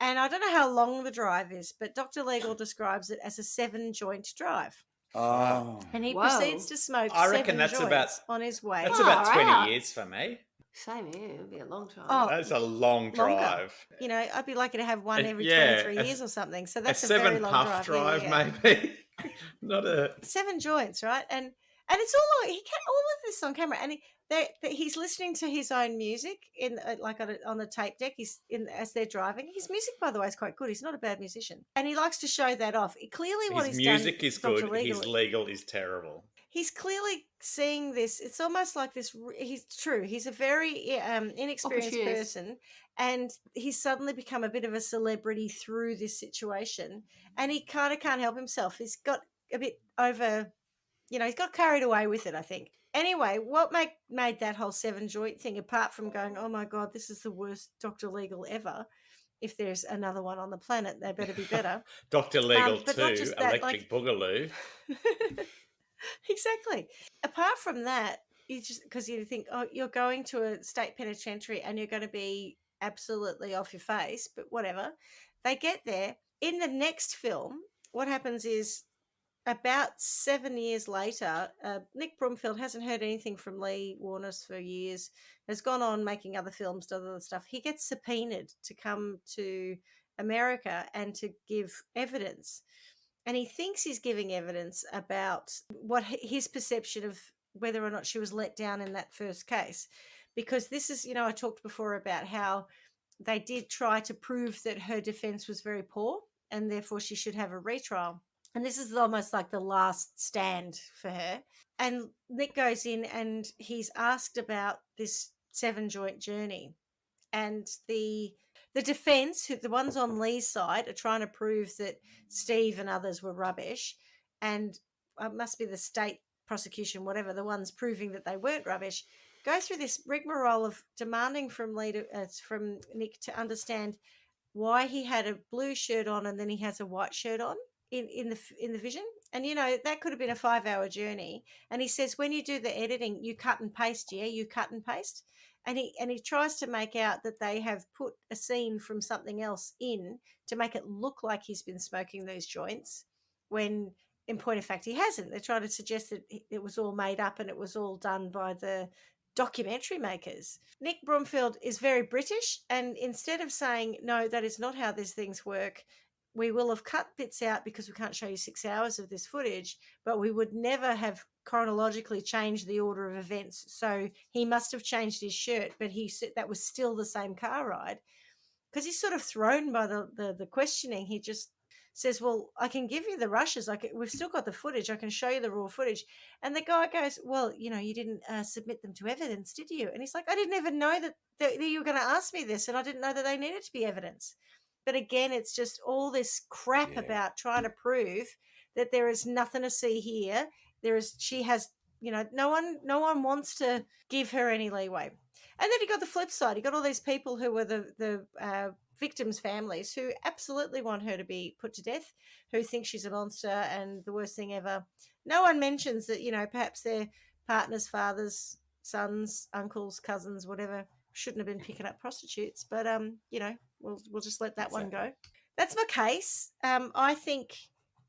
And I don't know how long the drive is, but Dr. Legal describes it as a 7-joint drive. Oh. And he Whoa. proceeds to smoke I reckon 7 that's joints about- on his way. That's Oh, about 20 right. years for me. Same here. It'll be a long time. Oh, That's a long Longer. drive. You know, I'd be lucky to have one A- every yeah, 23 a- years or something. So A that's a, very 7 long puff drive. drive, Yeah. maybe. Not a. 7 joints, right? And it's all he kept all of this on camera. And He's listening to his own music in like on the tape deck. He's in as they're driving. His music, by the way, is quite good. He's not a bad musician, and he likes to show that off. Clearly, what His he's music done, is Dr. good. His legal is terrible. He's clearly seeing this. It's almost like this. He's true. He's a very inexperienced person, and he's suddenly become a bit of a celebrity through this situation, and he kind of can't help himself. He's got a bit over, he's got carried away with it, I think. Anyway, what made that whole 7 joint thing, apart from going, oh my God, this is the worst Dr. Legal ever. If there's another one on the planet, they better be better. Dr. Legal 2, that, Electric Boogaloo. Exactly. Apart from that, because you think, oh, you're going to a state penitentiary and you're going to be absolutely off your face, but whatever. They get there. In the next film, what happens is about 7 years later, Nick Bromfield hasn't heard anything from Lee Wuornos for years, has gone on making other films, other stuff. He gets subpoenaed to come to America and to give evidence. And he thinks he's giving evidence about what his perception of whether or not she was let down in that first case. Because this is, I talked before about how they did try to prove that her defense was very poor and therefore she should have a retrial. And this is almost like the last stand for her. And Nick goes in and he's asked about this 7 joint journey. And the defense, the ones on Lee's side, are trying to prove that Steve and others were rubbish. And it must be the state prosecution, whatever, the ones proving that they weren't rubbish, go through this rigmarole of demanding from from Nick to understand why he had a blue shirt on and then he has a white shirt on in the vision. And that could have been a 5-hour journey. And he says, when you do the editing, you cut and paste. You cut and paste. And he tries to make out that they have put a scene from something else in to make it look like he's been smoking those joints, when in point of fact he hasn't. They're trying to suggest that it was all made up and it was all done by the documentary makers. Nick Bromfield is very British, and instead of saying, no, that is not how these things work, we will have cut bits out because we can't show you 6 hours of this footage, but we would never have chronologically changed the order of events. So he must have changed his shirt, but he said that was still the same car ride. Because he's sort of thrown by the questioning. He just says, well, I can give you the rushes. We've still got the footage. I can show you the raw footage. And the guy goes, well, you didn't submit them to evidence, did you? And he's like, I didn't even know that you were going to ask me this, and I didn't know that they needed to be evidence. But again, it's just all this crap about trying to prove that there is nothing to see here. She has, no one wants to give her any leeway. And then you got the flip side. You got all these people who were the victims' families who absolutely want her to be put to death, who think she's a monster and the worst thing ever. No one mentions that, perhaps their partners, fathers, sons, uncles, cousins, whatever, shouldn't have been picking up prostitutes. But, we'll just let that one go. That's my case. I think,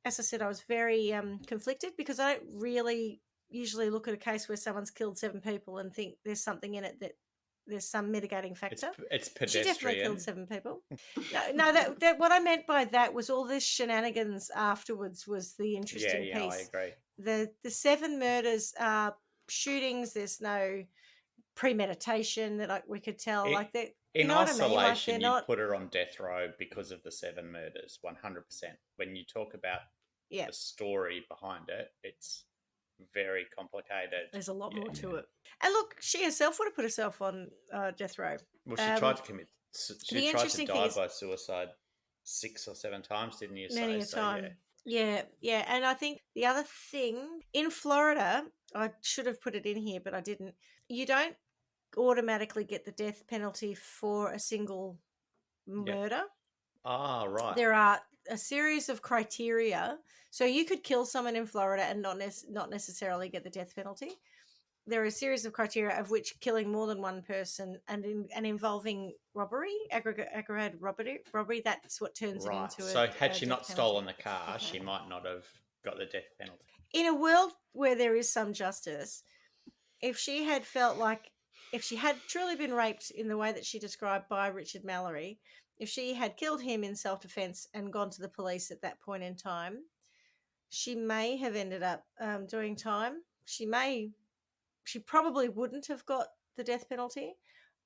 as I said, I was very conflicted because I don't really usually look at a case where someone's killed 7 people and think there's something in it that there's some mitigating factor. It's pedestrian. She definitely killed 7 people. No, that what I meant by that was all this shenanigans afterwards was the interesting piece. I agree. The 7 murders are shootings. There's no premeditation that we could tell. In isolation, you put her on death row because of the 7 murders, 100%. When you talk about the story behind it, it's very complicated. There's a lot more to it. And look, she herself would have put herself on death row. Well, she tried to commit. She tried to die by suicide 6 or 7 times, didn't you? Many a time. Yeah. And I think the other thing, in Florida, I should have put it in here, but I didn't. You don't automatically get the death penalty for a single murder. Ah, right. There are a series of criteria. So you could kill someone in Florida and not necessarily get the death penalty. There are a series of criteria, of which killing more than one person and involving robbery, aggravated robbery, that's what turns it into So had she not stolen the car, she might not have got the death penalty. In a world where there is some justice, if she had truly been raped in the way that she described by Richard Mallory, if she had killed him in self-defense and gone to the police at that point in time, she may have ended up doing time. She may she probably wouldn't have got the death penalty.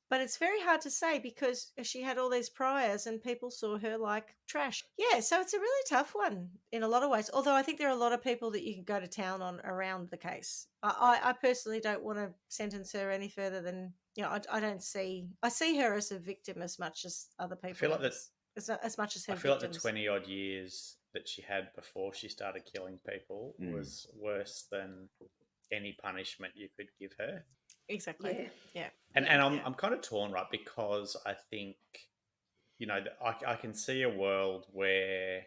But it's very hard to say because she had all these priors and people saw her like trash. Yeah, so it's a really tough one in a lot of ways. Although I think there are a lot of people that you can go to town on around the case. I personally don't want to sentence her any further than, I don't see. I see her as a victim as much as other people. I feel like as much as her I feel victims. like the 20-odd years that she had before she started killing people was worse than any punishment you could give her. Exactly. Yeah. And I'm kind of torn, right? Because I think, I can see a world where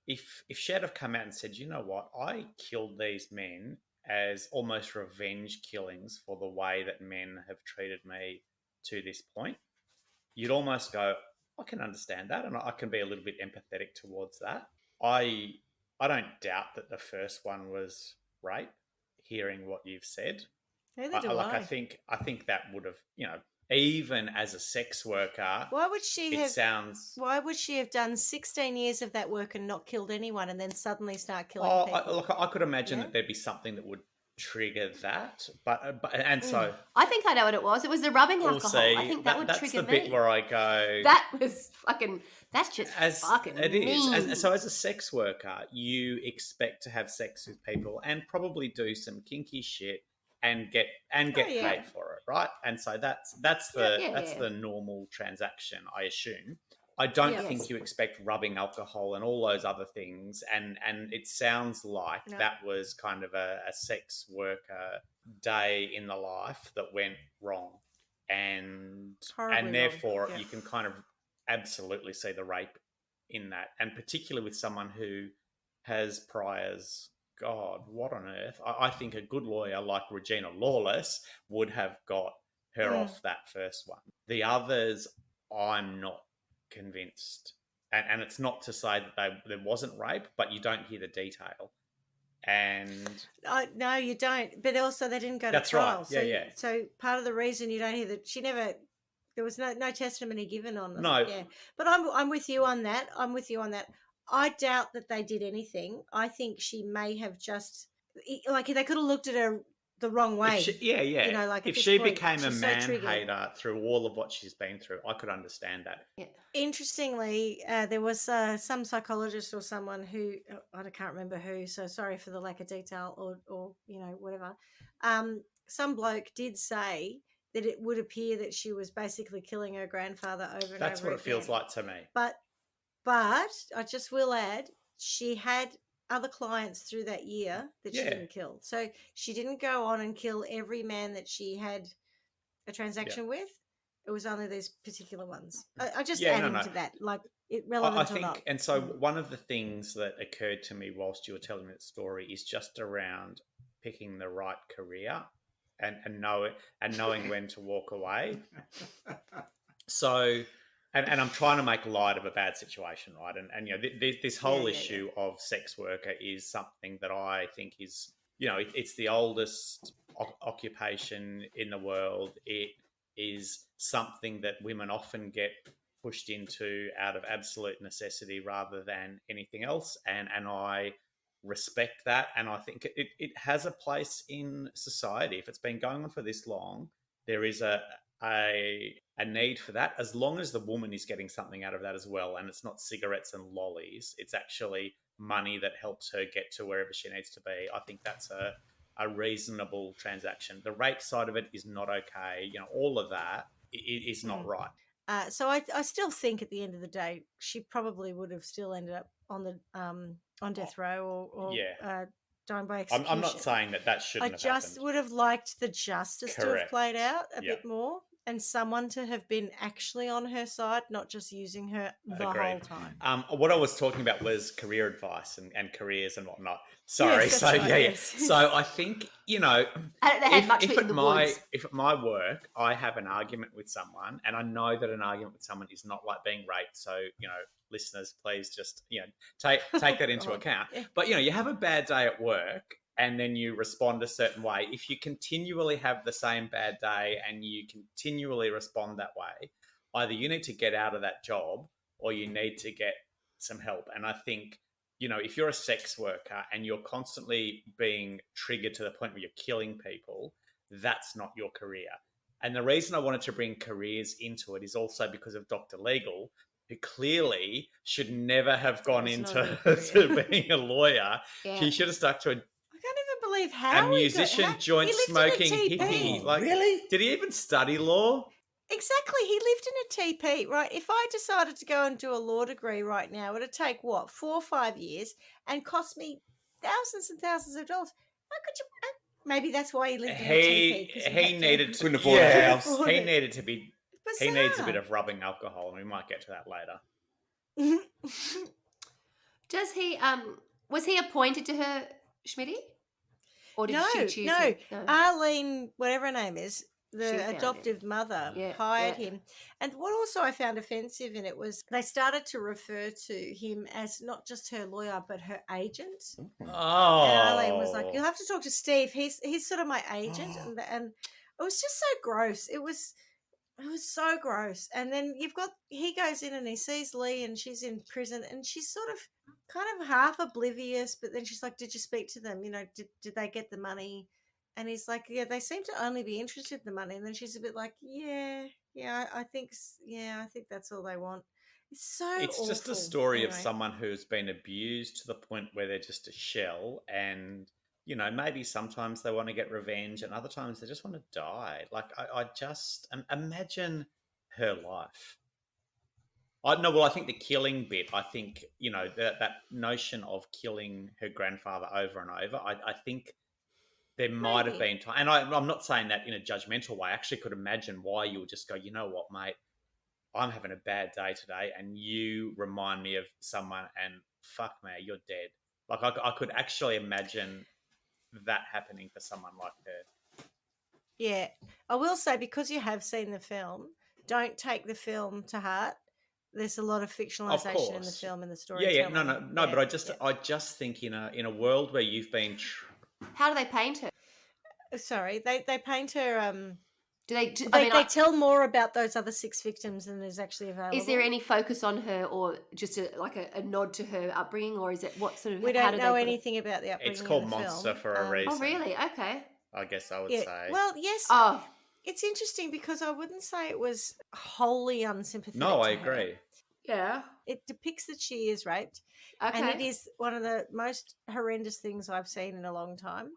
if she had have come out and said, you know what, I killed these men as almost revenge killings for the way that men have treated me to this point, you'd almost go, I can understand that, and I can be a little bit empathetic towards that. I don't doubt that the first one was rape, hearing what you've said. Neither do I. I think that would have, even as a sex worker, Why would she have done 16 years of that work and not killed anyone and then suddenly start killing people? I could imagine that there'd be something that would trigger that, so I think I know what it was. It was the rubbing alcohol. See, I think that would that's trigger the me. bit where I go. That was fucking. That's just fucking. It mean. is. So as a sex worker, you expect to have sex with people and probably do some kinky shit and get paid for it, right? And so that's the normal transaction, I assume. I don't think you expect rubbing alcohol and all those other things, and it sounds like that was kind of a sex worker day in the life that went wrong, and therefore you can kind of absolutely see the rape in that, and particularly with someone who has priors. God, what on earth? I think a good lawyer like Regina Lawless would have got her off that first one. The others, I'm not convinced. And it's not to say that there wasn't rape, but you don't hear the detail. And no, you don't. But also they didn't go to trial. That's right. So part of the reason you don't hear that there was no testimony given on them. No. Yeah. But I'm with you on that. I doubt that they did anything. I think she may have just they could have looked at her the wrong way. If she became a man-hater through all of what she's been through, I could understand that. Yeah. Interestingly, there was some psychologist or someone who, I can't remember who, so sorry for the lack of detail or whatever. Some bloke did say that it would appear that she was basically killing her grandfather over and over again. That's what it feels like to me. But I just will add, she had other clients through that year that she didn't kill. So she didn't go on and kill every man that she had a transaction with. It was only these particular ones. I just adding to that, like it relevant or not. And so one of the things that occurred to me whilst you were telling that story is just around picking the right career and knowing when to walk away. So. And I'm trying to make light of a bad situation, right? And this whole issue of sex worker is something that I think is, it's the oldest occupation in the world. It is something that women often get pushed into out of absolute necessity rather than anything else. And I respect that. And I think it has a place in society. If it's been going on for this long, there is a need for that, as long as the woman is getting something out of that as well, and it's not cigarettes and lollies, it's actually money that helps her get to wherever she needs to be. I think that's a reasonable transaction. The rape side of it is not okay. All of that is not right. So I still think at the end of the day, she probably would have still ended up on the on death row or dying by execution. I'm not saying that shouldn't have happened. I just would have liked the justice to have played out a bit more, and someone to have been actually on her side, not just using her the whole time. What I was talking about was career advice and careers and whatnot. Sorry. Yes, that's right, yes. So I think, if at my work I have an argument with someone, and I know that an argument with someone is not like being raped, so, listeners, please just, take that into account. Yeah. But, you have a bad day at work, and then you respond a certain way. If you continually have the same bad day and you continually respond that way, either you need to get out of that job or you need to get some help. And I think, if you're a sex worker and you're constantly being triggered to the point where you're killing people, that's not your career. And the reason I wanted to bring careers into it is also because of Dr. Legal, who clearly should never have gone It's not into a career. to being a lawyer. Yeah. He should have stuck to I can't even believe a how musician, joint he lived smoking in a TP. hippie. Oh, Like, really? did he even study law? Exactly. He lived in a TP, right? If I decided to go and do a law degree right now, it'd take what, 4 or 5 years and cost me thousands and thousands of dollars. How could you? Maybe that's why he lived in a TP. 'Cause He needed to Couldn't afford a house. afford He it. needed to be. It's He needs a bizarre. bit of rubbing alcohol, and we might get to that later. Does he? Was he appointed to her, Schmidty? Or did she choose no. him? No. Arlene, whatever her name is, She the found adoptive mother, Yeah, hired yeah. him. And what also I found offensive in it was they started to refer to him as not just her lawyer, but her agent. Oh, And Arlene was like, "You'll have to talk to Steve. He's sort of my agent," Oh. and it was just so gross. It was so gross. And then he goes in and he sees Lee, and she's in prison, and she's sort of kind of half oblivious. But then she's like, "Did you speak to them? You know, did they get the money?" And he's like, "Yeah, they seem to only be interested in the money." And then she's a bit like, "Yeah, I think that's all they want." It's so it's just a awful. story of Anyway. someone who's been abused to the point where they're just a shell, and maybe sometimes they want to get revenge, and other times they just want to die. Like I just imagine her life. I think the killing bit. I think that notion of killing her grandfather over and over. I think there might have Maybe. been time, and I'm not saying that in a judgmental way. I actually could imagine why you would just go, you know what, mate, I'm having a bad day today, and you remind me of someone, and fuck me, you're dead. Like I could actually imagine that happening for someone like her. Yeah, I will say, because you have seen the film, don't take the film to heart. There's a lot of fictionalization in the course. film and the Yeah, storytelling. no. But I just think in a world where you've been. How do they paint her? Sorry, they paint her. Do they? They tell more about those other 6 victims than is actually available. Is there any focus on her, or just a nod to her upbringing, or is it what sort of? We how don't do know they anything about the upbringing. It's called in the Monster film. for a reason. Oh, really? Okay. I guess I would Yeah. say. Well, yes. Oh, It's interesting because I wouldn't say it was wholly unsympathetic. No, I to her. agree. yeah. It depicts that she is raped, Okay. and it is one of the most horrendous things I've seen in a long time.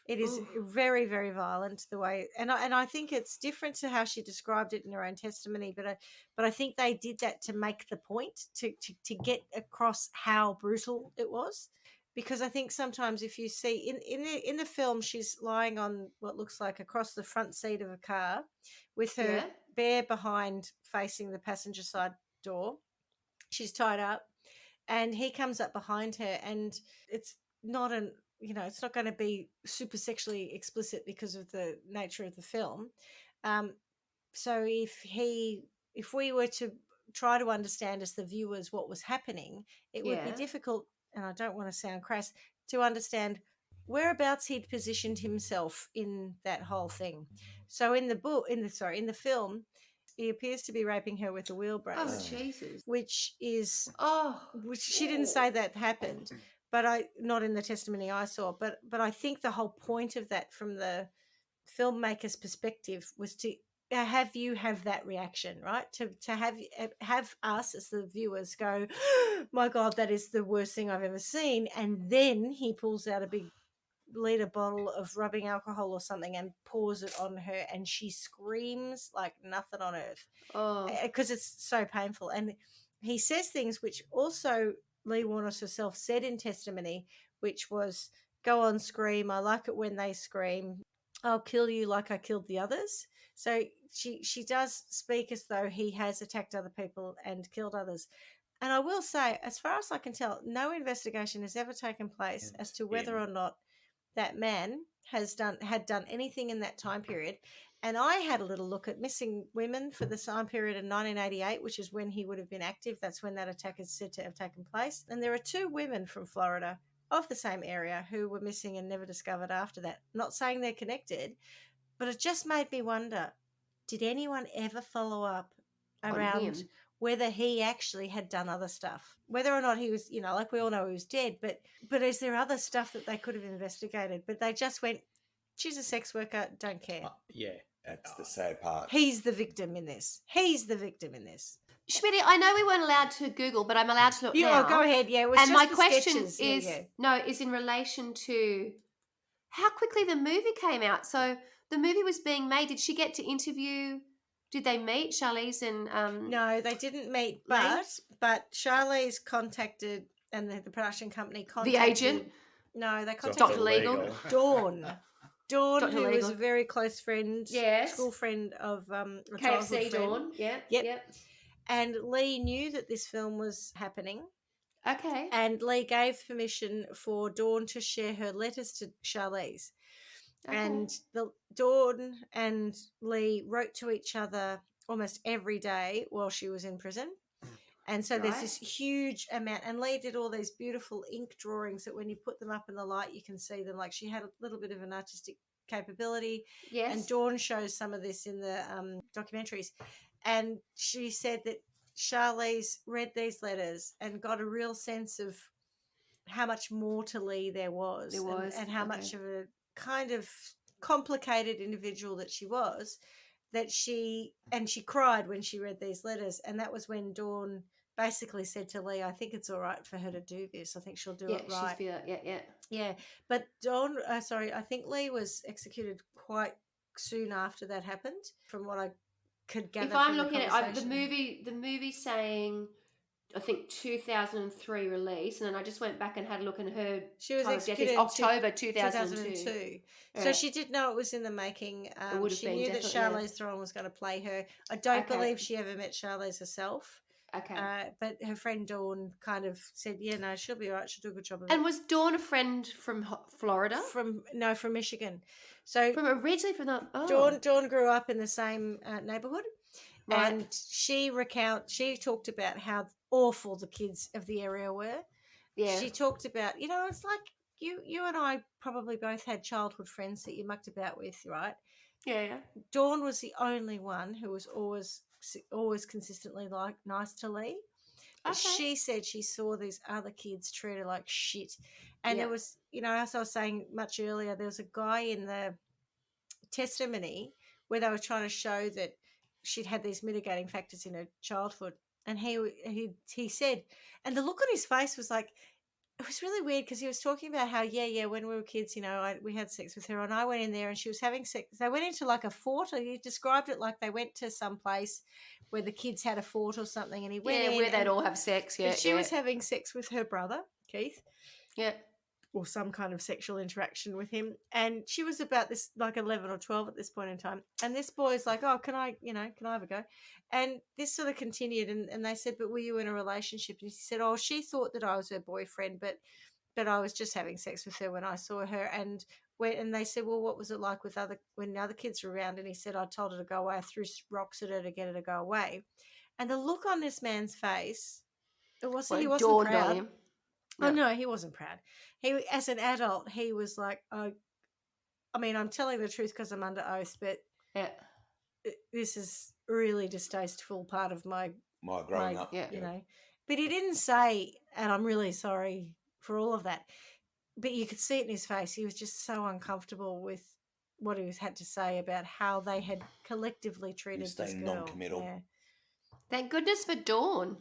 It is Ooh. very, very violent the way, and I think it's different to how she described it in her own testimony. But I think they did that to make the point, to get across how brutal it was. Because I think sometimes if you see in the film, she's lying on what looks like across the front seat of a car, with her Yeah. bare behind facing the passenger side door. She's tied up, and he comes up behind her, and it's not it's not going to be super sexually explicit because of the nature of the film. So if we were to try to understand as the viewers what was happening, it would be Yeah. difficult, and I don't want to sound crass, to understand whereabouts he'd positioned himself in that whole thing. So in the film, he appears to be raping her with a wheelbarrow, Oh, Jesus. which Oh. she didn't say that happened, but not in the testimony I saw. But I think the whole point of that, from the filmmaker's perspective, was to have that reaction, right? To have us as the viewers go, "My God, that is the worst thing I've ever seen," and then he pulls out a big liter bottle of rubbing alcohol or something and pours it on her, and she screams like nothing on earth Oh. because it's so painful. And he says things which also Lee Wuornos herself said in testimony, which was, "Go on, scream. I like it when they scream. I'll kill you like I killed the others." So she does speak as though he has attacked other people and killed others. And I will say, as far as I can tell, no investigation has ever taken place as to whether or not that man had done anything in that time period. And I had a little look at missing women for the time period in 1988, which is when he would have been active. That's when that attack is said to have taken place. And there are 2 women from Florida of the same area who were missing and never discovered after that. Not saying they're connected, but it just made me wonder, did anyone ever follow up On around him. whether he actually had done other stuff, whether or not he was, like we all know he was dead, but is there other stuff that they could have investigated? But they just went, She's a sex worker. Don't care. Yeah. That's the sad part. He's the victim in this. Schmidty, I know we weren't allowed to Google, but I'm allowed to look You now. go ahead. Yeah, it was And just my the question sketches. is in relation to how quickly the movie came out. So the movie was being made. Did she get to interview? Did they meet Charlize and No, they didn't meet, Lee? but Charlize contacted, and the production company the contacted agent? No, they contacted Dr. Legal? Dawn. Dawn, Dr. who was Legal. a very close friend, Yes. school friend of a KFC childhood friend. Dawn? Yep. And Lee knew that this film was happening, Okay. and Lee gave permission for Dawn to share her letters to Charlize. Okay. And Dawn and Lee wrote to each other almost every day while she was in prison. And so there's this huge amount. And Lee did all these beautiful ink drawings that when you put them up in the light, you can see them. Like, she had a little bit of an artistic capability. Yes. And Dawn shows some of this in the documentaries. And she said that Charlize read these letters and got a real sense of how much more to Lee there was. And how much of a kind of complicated individual that she was, that she cried when she read these letters. And that was when Dawn basically said to Lee, I think it's all right for her to do this. I think she'll do it right. Yeah. But Dawn, I think Lee was executed quite soon after that happened, from what I could gather. If I'm looking at the movie saying, I think 2003 release, and then I just went back and had a look, and her she was time of death executed is October 2002. So she did know it was in the making. She knew that Charlize Theron was going to play her. I don't believe she ever met Charlize herself. Okay. But her friend Dawn kind of said, yeah, no, she'll be all right. She'll do a good job of it. And was Dawn a friend from Florida? From Michigan. So originally from the Dawn grew up in the same neighborhood. Right. And she talked about how awful the kids of the area were. Yeah. She talked about, it's like you and I probably both had childhood friends that you mucked about with, right? Yeah. Dawn was the only one who was always consistently nice to Lee. But she said she saw these other kids treat her like shit. And there was, as I was saying much earlier, there was a guy in the testimony where they were trying to show that she'd had these mitigating factors in her childhood. And he said, and the look on his face was like, it was really weird, because he was talking about how, when we were kids, we had sex with her, and I went in there and she was having sex. They went into like a fort, or he described it like they went to some place where the kids had a fort or something, and he went in where they'd all have sex. Yeah, she was having sex with her brother, Keith. Yeah. Or some kind of sexual interaction with him. And she was about this, like 11 or 12 at this point in time. And this boy's like, oh, can I have a go? And this sort of continued. And they said, but were you in a relationship? And he said, oh, she thought that I was her boyfriend, but I was just having sex with her when I saw her. And they said, well, what was it like when the other kids were around? And he said, I told her to go away. I threw rocks at her to get her to go away. And the look on this man's face, he wasn't proud. No. Oh, no, he wasn't proud. He, as an adult, he was like, oh, I mean, I'm telling the truth because I'm under oath, but this is really distasteful part of my growing up. But he didn't say, and I'm really sorry for all of that, but you could see it in his face. He was just so uncomfortable with what he had to say about how they had collectively treated this girl. Non-committal. Yeah. Thank goodness for Dawn.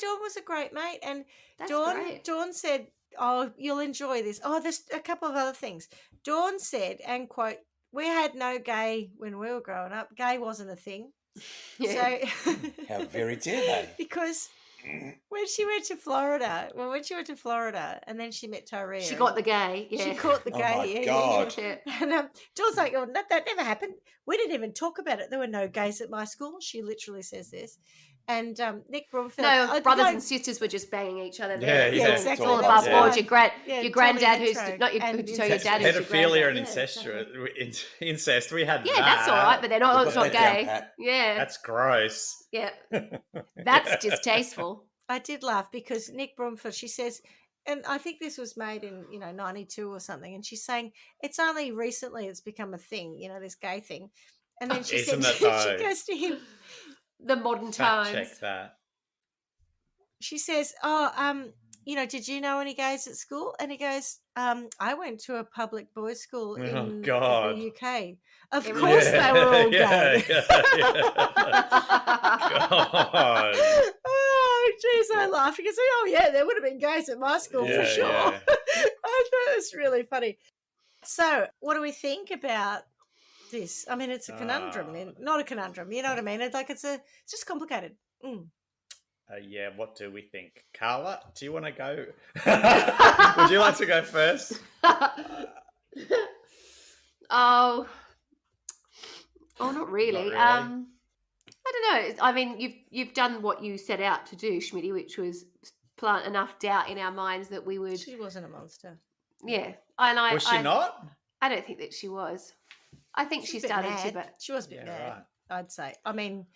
Dawn was a great mate, and That's Dawn great. said, oh, you'll enjoy this. Oh, there's a couple of other things. Dawn said, and quote, we had no gay when we were growing up. Gay wasn't a thing. Yeah. So How very dare they? Because when she went to Florida, and then she met Tyree. She got the gay. Yeah. She caught the gay. Oh my God. Yeah. And Dawn's like, oh, that never happened. We didn't even talk about it. There were no gays at my school. She literally says this. And Nick Bromfield. No, brothers and sisters were just banging each other. Yeah, exactly. All above board. Your granddad, who's Totally not your dad, who's your pedophilia granddad. and incest. We had Yeah, that. that's all right, but they're not. It's not gay. Pat. Yeah, That's gross. yeah, that's distasteful. I did laugh because Nick Bromfield, she says, and I think this was made in 92 or something, and she's saying it's only recently it's become a thing, this gay thing. And then she said, Isn't it she though? goes to him. The modern Fact times. check that. She says, did you know any gays at school? And he goes, I went to a public boys' school in God. the UK. Of Everyone- course they were all gay. God. Oh, jeez, I laughed because, oh, yeah, there would have been gays at my school for sure. Yeah. I thought it was really funny. So, what do we think about this? I mean, it's a conundrum, not a conundrum. You know what I mean? It's just complicated. Mm. Yeah, what do we think? Carla, do you want to go? Would you like to go first? Oh, not really. Not really. I don't know. I mean, you've done what you set out to do, Schmidty, which was plant enough doubt in our minds that we would. She wasn't a monster. Yeah, and Was she not? I don't think that she was. I think she She's a bit started to, mad. but She was a bit mad, right. I'd say. I mean,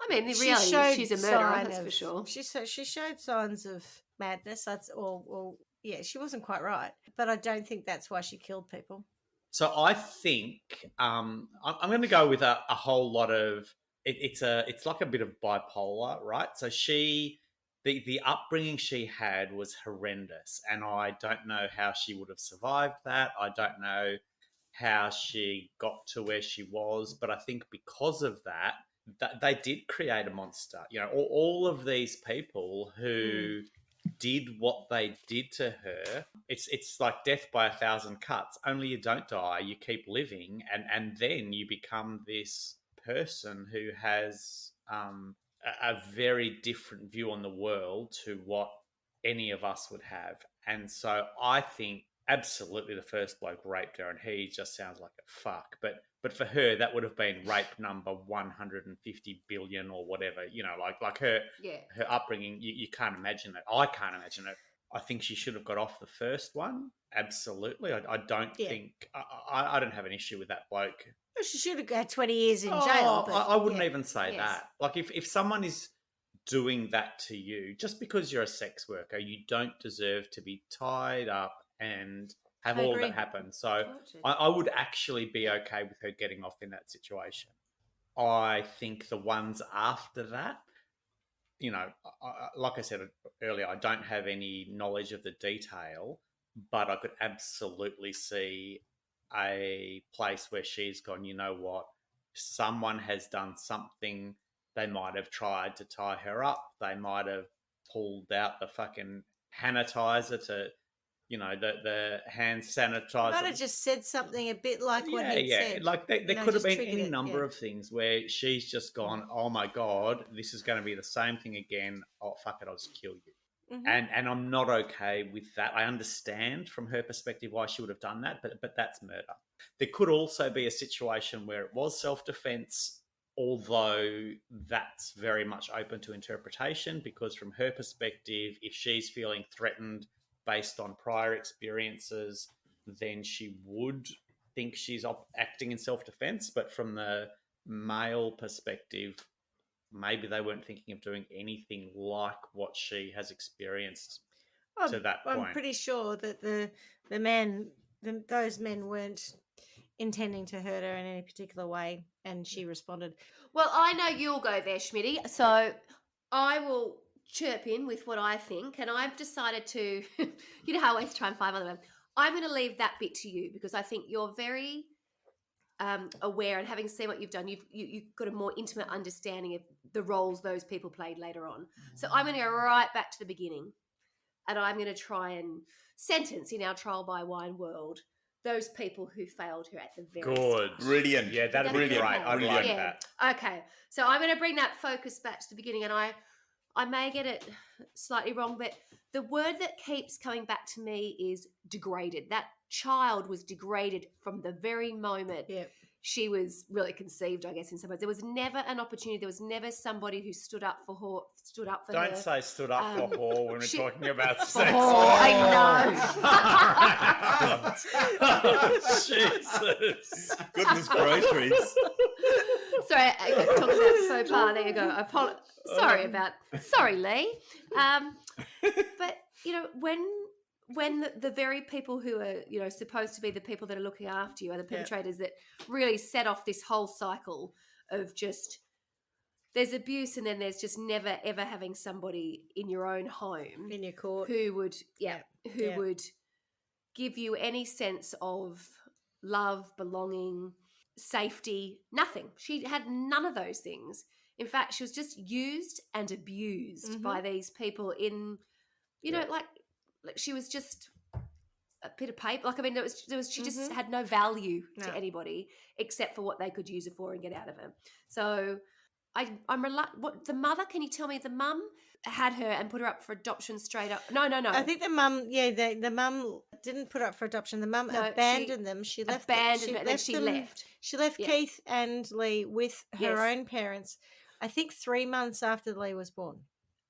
the reality is she's a murderer, that's for sure. She showed signs of madness. Yeah, she wasn't quite right. But I don't think that's why she killed people. So I think I'm going to go with a whole lot of it's like a bit of bipolar, right? So the upbringing she had was horrendous, and I don't know how she would have survived that. I don't know how she got to where she was, but I think because of that they did create a monster. All of these people who did what they did to her. It's like death by 1,000 cuts. Only you don't die, you keep living, and then you become this person who has a very different view on the world to what any of us would have. And so I think absolutely the first bloke raped her, and he just sounds like a fuck. But for her, that would have been rape number 150 billion or whatever. Like her upbringing. You can't imagine it. I can't imagine it. I think she should have got off the first one. Absolutely. I don't think I don't have an issue with that bloke. Well, she should have had 20 years in jail. But, I wouldn't even say that. Like if someone is doing that to you, just because you're a sex worker, you don't deserve to be tied up and have all of that happen. So I would actually be okay with her getting off in that situation. I think the ones after that, like I said earlier, I don't have any knowledge of the detail, but I could absolutely see a place where she's gone, you know what, someone has done something. They might have tried to tie her up. They might have pulled out the fucking sanitizer to, the hand sanitizer. Might have just said something a bit like what he said. Like there could have been any number of things where she's just gone, oh my God, this is going to be the same thing again. Oh, fuck it, I'll just kill you. Mm-hmm. And I'm not okay with that. I understand from her perspective why she would have done that, but that's murder. There could also be a situation where it was self-defense, although that's very much open to interpretation, because from her perspective, if she's feeling threatened based on prior experiences, then she would think she's acting in self-defense. But from the male perspective, maybe they weren't thinking of doing anything like what she has experienced to that point. I'm pretty sure that those men weren't intending to hurt her in any particular way, and she responded. Well, I know you'll go there, Schmidty, so I will chirp in with what I think, and I've decided to, you know how I always try and find other men. I'm going to leave that bit to you because I think you're very aware, and having seen what you've done, you've got a more intimate understanding of the roles those people played later on. So I'm going to go right back to the beginning, and I'm going to try and sentence in our trial by wine world those people who failed her at the very start. Brilliant. Yeah, that'd be great. I'd like that. Okay, so I'm going to bring that focus back to the beginning, and I may get it slightly wrong, but the word that keeps coming back to me is degraded. That child was degraded from the very moment she was really conceived, I guess, in some ways. There was never an opportunity. There was never somebody who stood up for her. Don't say stood up for her when we're talking about sex. I know. Jesus. Goodness gracious. Sorry, I talked about faux pas. There you go. Sorry, Lee. But when the very people who are supposed to be the people that are looking after you are the perpetrators that really set off this whole cycle of just there's abuse, and then there's just never ever having somebody in your own home In your court. who would Yeah. would give you any sense of love, belonging, safety. Nothing. She had none of those things. In fact, she was just used and abused by these people in, you know, like she was just a bit of paper. Like, I mean, she just had no value to anybody except for what they could use her for and get out of her. So I'm what the mother? Can you tell me the mum had her and put her up for adoption straight up? No. I think the mum, the mum didn't put her up for adoption. The mum abandoned them. She left abandoned her, and she left. She left Keith and Lee with her own parents, I think 3 months after Lee was born.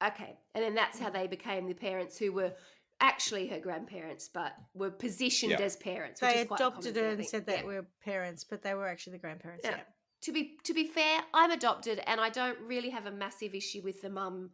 Okay. And then that's how they became the parents who were actually her grandparents, but were positioned as parents. Which They is quite adopted her and thing. said that were parents, but they were actually the grandparents. Yeah. To be fair, I'm adopted, and I don't really have a massive issue with the mum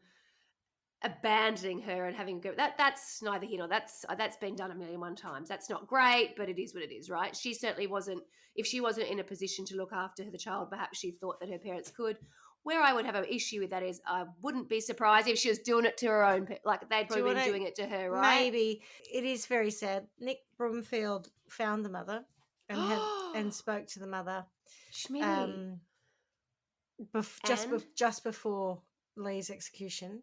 abandoning her and having a go. That's neither here nor that's been done 1,000,001 times. That's not great, but it is what it is, right? She certainly wasn't. If she wasn't in a position to look after the child, perhaps she thought that her parents could. Where I would have an issue with that is I wouldn't be surprised if she was doing it to her own, like they'd probably been doing it to her, right? Maybe. It is very sad. Nick Broomfield found the mother and spoke to the mother. Schmidty. Just before Lee's execution.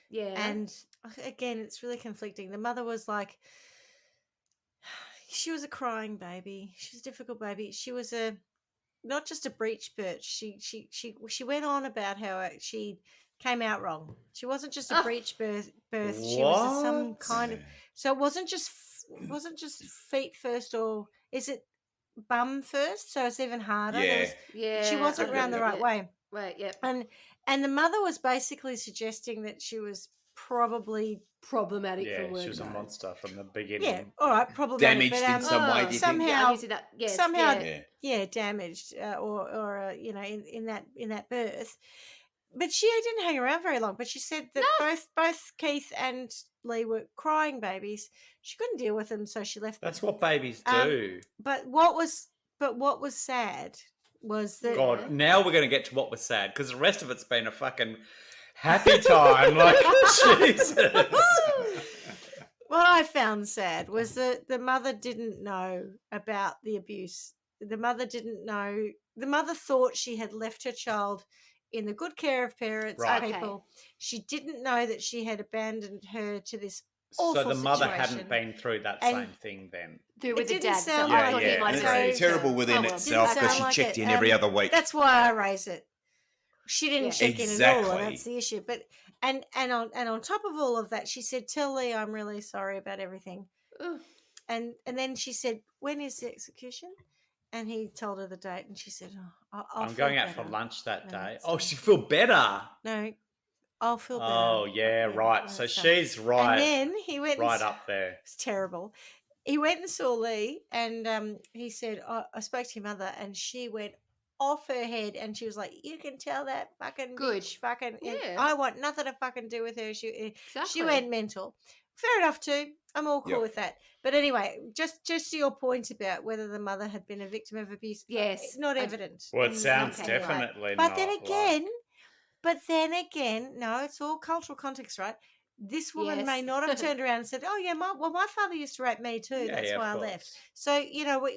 Yeah. And again, it's really conflicting. The mother was like, she was a crying baby. She was a difficult baby. She was not just a breech birth. She went on about how she came out wrong. She wasn't just a breech birth. She was some kind of. So it wasn't just feet first, or is it bum first? So it's even harder. Yeah. She wasn't around the right way. Right. Yeah. And the mother was basically suggesting that she was probably problematic. Yeah, from word she was a go. monster from the beginning. Yeah, all right, problematic, Damaged but, in some way. Do you think? somehow, damaged, or in that birth. But she didn't hang around very long. But she said that both Keith and Lee were crying babies. She couldn't deal with them, so she left them. That's what babies do. But what was sad was that. God, now we're going to get to what was sad, because the rest of it's been a fucking happy time. Like, Jesus. What I found sad was that the mother didn't know about the abuse. The mother didn't know. The mother thought she had left her child in the good care of parents, people. She didn't know that she had abandoned her to this awful So the mother situation. hadn't been through that same thing then. Through with the didn't dad. sound So I like thought it. he might And have it's terrible within itself because she Sound checked like in it. every other week. That's why I raise it. She didn't check in at all, and Exactly. that's the issue. But and on top of all of that, she said, "Tell Lee I'm really sorry about everything." Ugh. And then she said, "When is the execution?" And he told her the date, and she said, I'm going out for better." lunch that No, day. it's Oh, fine. she feel better. No, I'll feel better. Oh, yeah, right. So that's she's right. And then he went right up there. It's terrible. He went and saw Lee, and he said, I spoke to your mother, and she went off her head, and she was like, "You can tell that fucking Good. bitch fucking. Yeah. I want nothing to fucking do with her." She Exactly. went mental. Fair enough too. I'm all cool Yep. with that. But anyway, just to your point about whether the mother had been a victim of abuse, Yes. it's not evident. Well, it in sounds any way. definitely But not. then again, no, it's all cultural context, right? This woman Yes. may not have turned around and said, "Oh yeah, my father used to rape me too. Yeah, That's yeah, why I of left." course. So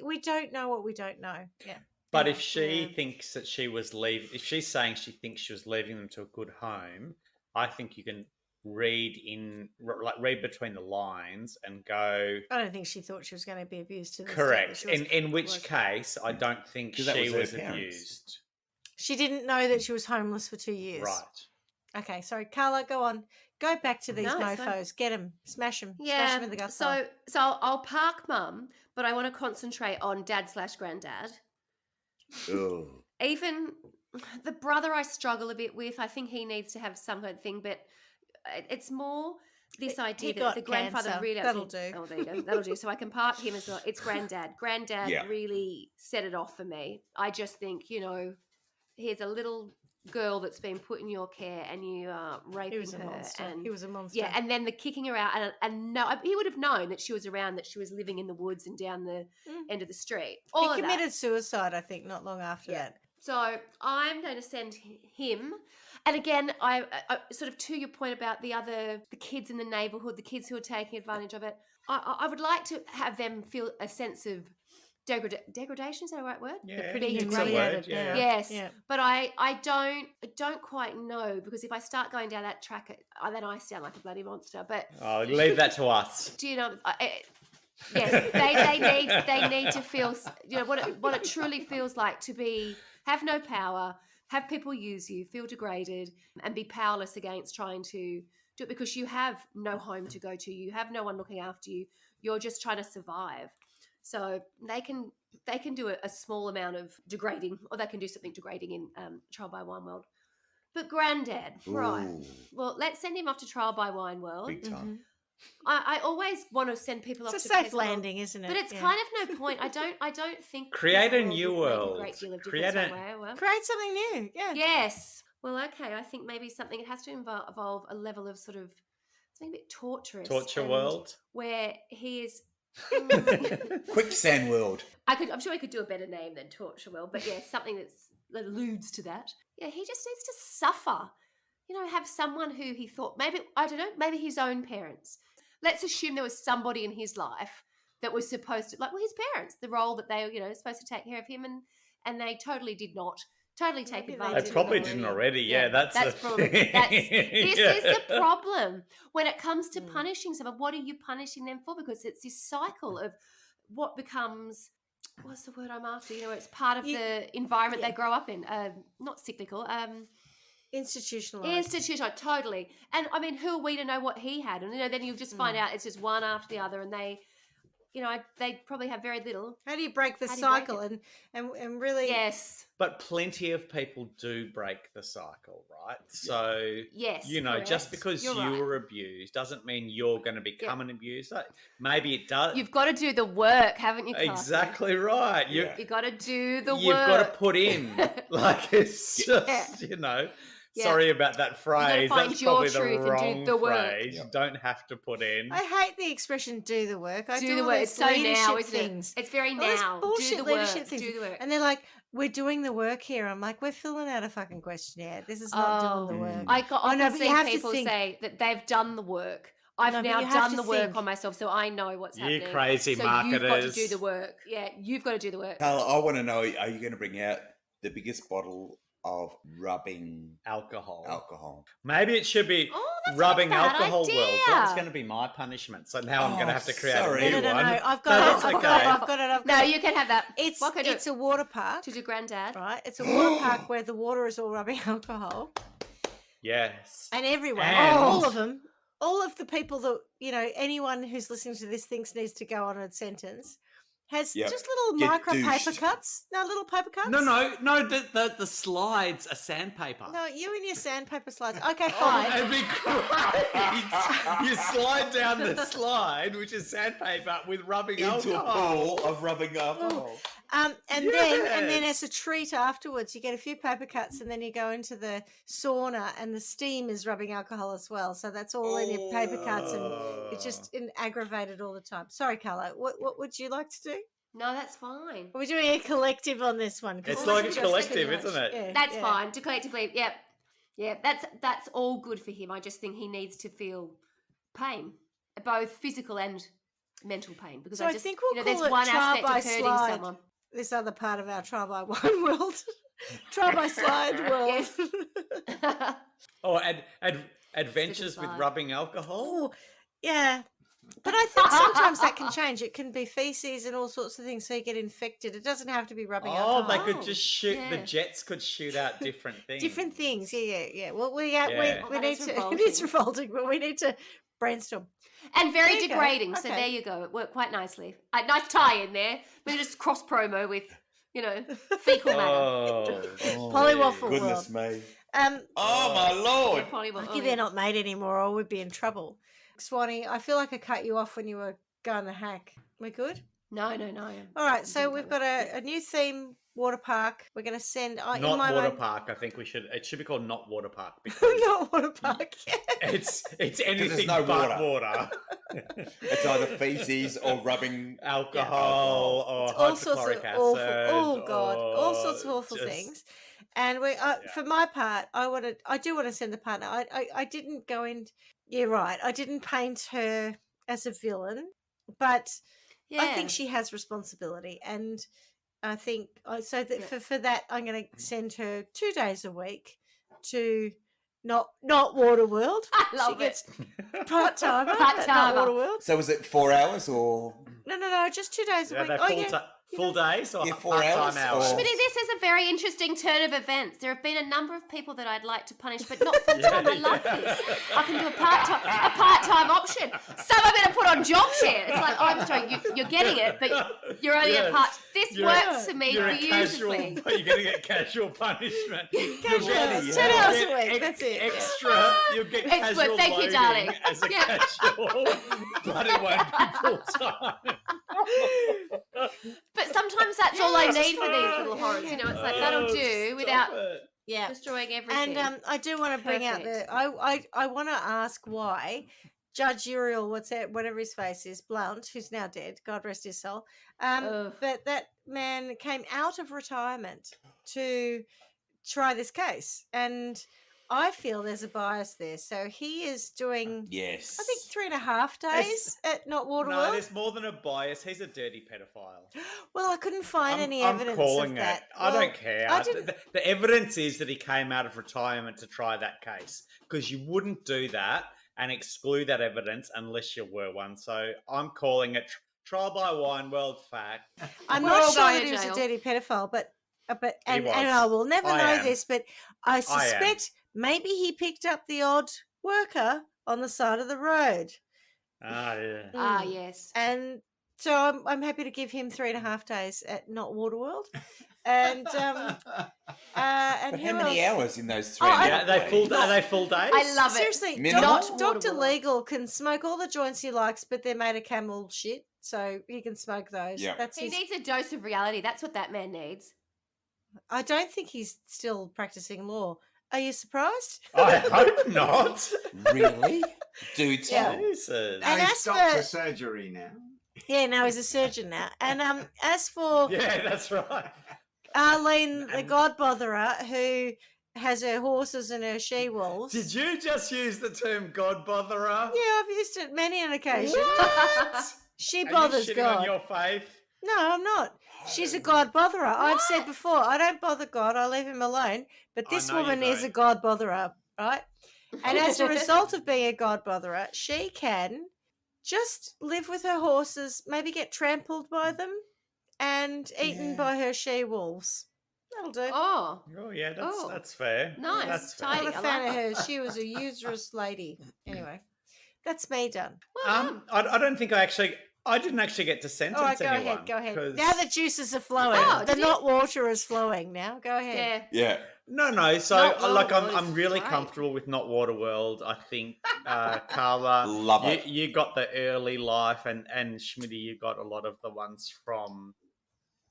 we don't know what we don't know. Yeah. But Yeah, if she yeah. thinks that she was leaving, if she's saying she thinks she was leaving them to a good home, I think you can read between the lines and go. I don't think she thought she was going to be abused to this Correct. extent that she In which was. case, I don't think 'Cause that she was her was parents. abused. She didn't know that she was homeless for 2 years. Right. Okay, sorry, Carla, go on. Go back to these No, it's fine. mofos. Get them. Smash them. Smash Yeah. them in the guts. So I'll park mum, but I want to concentrate on dad/granddad. Oh. Even the brother I struggle a bit with. I think he needs to have some kind of thing, but it's more this idea that got the grandfather cancer. really... That'll do. Oh, there you go. That'll do. So I can park him as well. It's granddad. Granddad Yeah. really set it off for me. I just think, here's a little girl that's been put in your care and you are raping He was a her. monster. And He was a monster. yeah, and then the kicking her out, and no, he would have known that she was around, that she was living in the woods and down the end of the street. All he of that. committed suicide, I think, not long after that. So I'm going to send him. And again, I sort of to your point about the kids in the neighbourhood, the kids who are taking advantage of it. I would like to have them feel a sense of degradation. Is that the right word? Yeah, pretty it's a humiliated, word, yeah. Yes, Yeah. but I don't quite know, because if I start going down that track, then I sound like a bloody monster. But Oh, leave that to us. do you know? Yes, they need to feel, you know, what it truly feels like to have no power, have people use you, feel degraded, and be powerless against trying to do it, because you have no home to go to, you have no one looking after you, you're just trying to survive. So they can do a small amount of degrading, or they can do something degrading in Trial by Wine World. But Granddad, right? Ooh, Well, let's send him off to Trial by Wine World. big time. I always want to send people It's off a to safe Pestle, landing, isn't it? but it's Yeah. kind of no point. I don't think Create a Pestle new would make world. A great deal of Create difference a- one way or well. Create something new. Yeah. Yes. Well, okay. I think maybe something, it has to involve a level of sort of something a bit torturous. Torture and world. where he is. Quicksand world. I'm sure he could do a better name than Torture World, but yeah, something that alludes to that. Yeah, he just needs to suffer. You know, have someone who he thought, maybe, I don't know, maybe his own parents. Let's assume there was somebody in his life that was supposed to, his parents, the role that they, supposed to take care of him, and they totally did not. Totally take Maybe they advantage. They of probably him didn't already. Yeah, that's the probably thing. this Yeah. is the problem when it comes to Mm. punishing someone. What are you punishing them for? Because it's this cycle of what becomes, what's the word I'm after? It's part of the environment they grow up in. Not cyclical. Institutionalized. Institutional, totally. And I mean, who are we to know what he had? And then you just find out it's just one after the other, and they probably have very little. How do you break the How do you break cycle it? and really? Yes. But plenty of people do break the cycle, right? So, Yes. just because You're you right. were abused doesn't mean you're going to become an abuser. Maybe it does. You've got to do the work, haven't you, Clarky? Exactly right. Yeah. You got to do the You've work. got to put in. It's just, Yeah. Sorry about that phrase. find That's your probably the truth and do wrong the work. phrase. You don't have to put in. I hate the expression "do the work." I do the all work. these It's so now, leadership isn't things. it? It's very All this now. bullshit Do the leadership work. things. Do the work. And they're like, "We're doing the work here." I'm like, "We're filling out a fucking questionnaire. This is not doing the work." I got Oh, no, often but you see have to people think- say that they've done the work. I've No, but now you have done to the work think. on myself, so I know what's You happening. crazy so you've got to marketers. do the work. Yeah, you've got to do the work. Carla, I want to know, are you going to bring out the biggest bottle of rubbing Alcohol. Maybe it should be Oh, that's rubbing not a bad alcohol idea. world. That's going to be my punishment. So now I'm going to have to create sorry. a new No. one. I've got No, it. that's I've okay. got it. No, you can have that. It's What can I do? it's a water park, To do Granddad. right? It's a water park where the water is all rubbing alcohol, Yes. and everyone, And- all of them, all of the people that anyone who's listening to this thinks needs to go on a sentence has Yep. just little Get micro paper douched. cuts. No, little paper cuts. No. The slides are sandpaper. No, you and your sandpaper slides. Okay, Oh, fine. that'd be great. You slide down the slide, which is sandpaper, with rubbing Into a alcohol. pool of rubbing alcohol. And then as Yes. a treat afterwards, you get a few paper cuts, and then you go into the sauna, and the steam is rubbing alcohol as well. So that's all in your paper cuts, and it's just aggravated all the time. Sorry, Carla. What would you like to do? No, that's fine. Are we doing a collective on this one? 'Cause It's this like is a just collective, too much. isn't it? Yeah, That's yeah. fine. To collectively, yeah. That's all good for him. I just think he needs to feel pain, both physical and mental pain, because So I think we'll there's call it one trial aspect by of hurting slide. someone. This other part of our trial by wine world, trial by slide world. Yes. Oh, adventures with slide. rubbing alcohol. Oh, yeah. But I think sometimes that can change. It can be feces and all sorts of things, so you get infected. It doesn't have to be rubbing Oh, alcohol. they could just shoot. The yeah. jets could shoot out different things. Different things. Yeah. Well, we Yeah. we Oh, that need is to. It revolting. is revolting, but we need to brainstorm. And very There you go. degrading. So Okay. there you go. It worked quite nicely. Nice tie in there. Maybe just cross promo with, fecal matter. Oh, Polywaffle Goodness world. me. Um, Oh, my Lord. Yeah, polywog- lucky they're not made anymore, or we'd be in trouble. Swanee, I feel like I cut you off when you were going the hack. We good? No. All right, so we've got a new theme water park. We're going to send in Not my water mind- park. I think it should be called not water park because Not water park. it's anything no but water. water. It's either feces or rubbing Alcohol or It's all sorts of hydrochloric acid. awful. Oh God, all sorts of or awful just- things. And for my part, I do want to send the partner. I didn't go in. You're right. I didn't paint her as a villain, but I think she has responsibility, and I think so that for that I'm going to send her 2 days a week to not Waterworld. I love She gets it. part-time at Part-timer. not Waterworld. So was it 4 hours or? No, just 2 days a Yeah, week. they're full days or Yeah, 4 part-time hours, hours. or- Schmidty, this is a very interesting turn of events. There have been a number of people that I'd like to punish, but not full time. I love this. I can do a part-time option. Some I'm going to put on job share. It's like, oh, I'm sorry, you're getting it, but you're only a part. This works for me beautifully. But you're going to get casual punishment. Casual hours, 10 You'll hours get a week, that's it. Extra. You'll get Excellent, casual thank you, loading darling. as a Yeah. casual, but it won't be full time. But sometimes that's all I need for these little horrors. You know, it's like that'll do without Yeah. destroying everything. And I do want to bring out Perfect. I want to ask why Judge Uriel, whatever his face is, Blount, who's now dead, God rest his soul. Ugh. But that man came out of retirement to try this case, and I feel there's a bias there. So he is doing, Yes. I think, 3.5 days at Not No, Waterworld. there's more than a bias. He's a dirty pedophile. Well, I couldn't find any I'm evidence calling of it. that. I Well, don't care. I didn't. The evidence is that he came out of retirement to try that case because you wouldn't do that and exclude that evidence unless you were one. So I'm calling it trial by wine, world fact. I'm We're not all sure going that to he was a jail. dirty pedophile, but and was. I will never I know am. this, but I am. suspect maybe he picked up the odd worker on the side of the road, Ah, yeah. Ah, yes. and so I'm happy to give him 3.5 days at Not Waterworld, and and But who how many else? hours in those Oh, 3 I- Yeah, hours? are they full days? I love it. Seriously, Minimum? Not Doctor Waterworld. Legal can smoke all the joints he likes, but they're made of camel shit, so he can smoke those. Yeah. That's He his. needs a dose of reality. That's what that man needs. I don't think he's still practicing law. Are you surprised? I hope not. Really? Do Yeah. tell. Jesus. Now And he's as doctor for- surgery now. Yeah, now he's a surgeon now. And as for Yeah, that's right. Arlene, the And- godbotherer, who has her horses and her she-wolves. Did you just use the term God botherer? Yeah, I've used it many an occasion. What? She Are bothers you shitting God. on your faith? No, I'm not. She's a god botherer. I've said before, I don't bother God. I leave him alone. But I this know you woman is a don't. god botherer, right? And as a result of being a god botherer, she can just live with her horses, maybe get trampled by them, and eaten Yeah. by her she-wolves. That'll do. Oh, Oh yeah, Oh. that's fair. Nice. That's fair. I'm tidy. a I fan like of hers. She was a useless lady. Anyway, that's me done. well done. I don't think I didn't actually get to sentence All right, go anyone. ahead. Go ahead. 'cause- Now the juices are flowing. Oh, the did you- not water is flowing now. Go ahead. Yeah. Yeah. No. So Not like, Waterworld I'm is really great. comfortable with Not Waterworld. I think Carla, Love it. you got the early life, and Schmidty, you got a lot of the ones from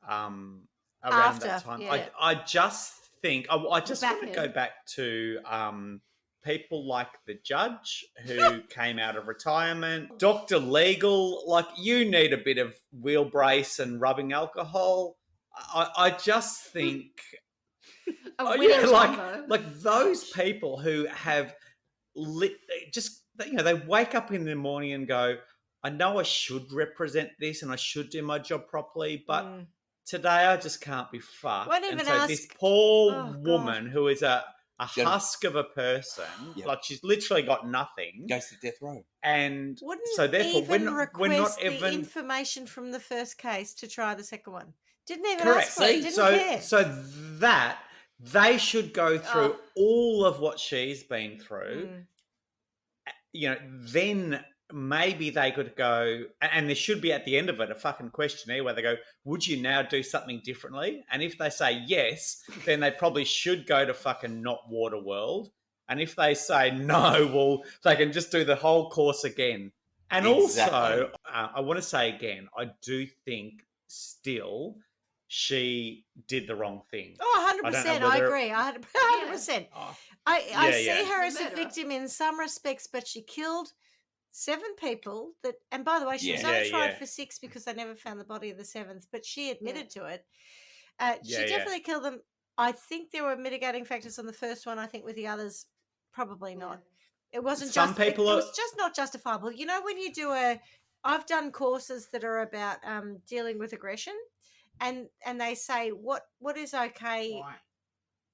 around After, that time. yeah. I just think I just Back want to in. go back to people like the judge who came out of retirement, Dr. Legal. Like, you need a bit of wheel brace and rubbing alcohol. I just think. A Oh, winning yeah, combo. like those people who have just they wake up in the morning and go, I know I should represent this and I should do my job properly, but Mm. today I just can't be fucked. Won't And even so this ask- poor Oh, God. woman who is a Jen- husk of a person, Yep. like she's literally got nothing, Goes to death row. and Wouldn't so therefore even we're request not the even information from the first case to try the second one. Didn't even correct. ask for it. Didn't care. So that they should go through Oh. all of what she's been through. Mm. Then maybe they could go, and there should be at the end of it a fucking questionnaire where they go, would you now do something differently? And if they say yes, then they probably should go to fucking Not Waterworld. And if they say no, well, they can just do the whole course again. And Exactly. also, I want to say again, I do think still she did the wrong thing. Oh, 100%. I whether- agree. 100%. Oh, I see yeah. her as The a murderer. victim in some respects, but she killed 7 people. And by the way, she was Yeah. only Yeah, tried yeah. for 6 because they never found the body of the 7th, but she admitted to it. She Yeah, definitely killed them. I think there were mitigating factors on the first one. I think with the others, probably not. It wasn't Some just. people it are- was just not justifiable. You know, when you do I've done courses that are about dealing with aggression, and they say what is okay Why?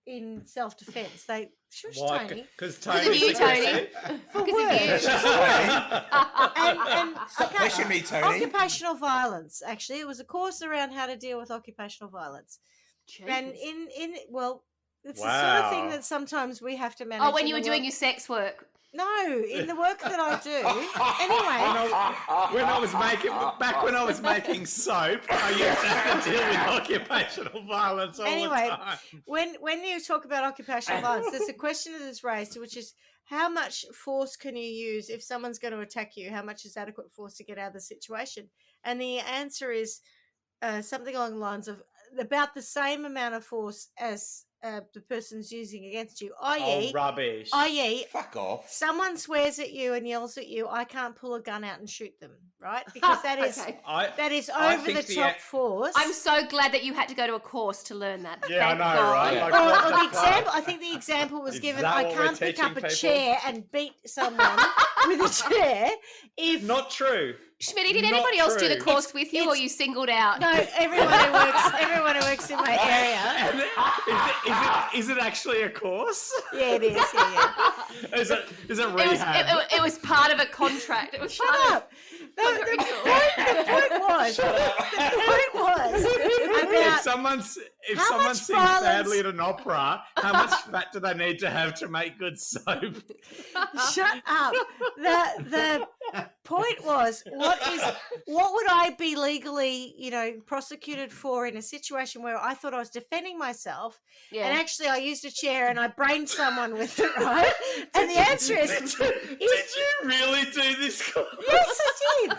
in self-defense. They shush Why? Tony. Because Because of Tony's you, Tony. aggressive. For Because of you. work. and Stop pushing me, Tony. occupational violence. Actually, it was a course around how to deal with occupational violence. And Jesus. well, it's the sort of thing Wow. that sometimes we have to manage. Oh, when in you the were doing work- your sex work. No, in the work that I do. Anyway, When I was making soap, I used to have to deal with occupational violence all Anyway, the time. when you talk about occupational violence, there's a question that is raised, which is how much force can you use if someone's going to attack you? How much is adequate force to get out of the situation? And the answer is something along the lines of about the same amount of force as the person's using against you, Oh, rubbish. i.e., Fuck off. someone swears at you and yells at you, I can't pull a gun out and shoot them, right? Because that is Okay. that is I over think the the top a- force. I'm so glad that you had to go to a course to learn that. Yeah, I Thank know, God. right? Yeah. Like, Or what the fuck? example, I think the example was Is given, that I what we're can't pick up teaching a people? chair and beat someone with a chair if... Not true. Schmidty, did Not anybody else do the true. course with you, or it's- you singled out? No, everyone who works in my area. And is it actually a course? Yeah, it is. Yeah. Is it It was, rehab? it was part of a contract. It was Shut part up. The Contract point was If about someone How someone much sings violence- badly at an opera, how much fat do they need to have to make good soap? shut up. The point was what would I be legally, prosecuted for in a situation where I thought I was defending myself Yeah. and actually I used a chair and I brained someone with it, right? And the answer is Did you really do this course? yes, I did.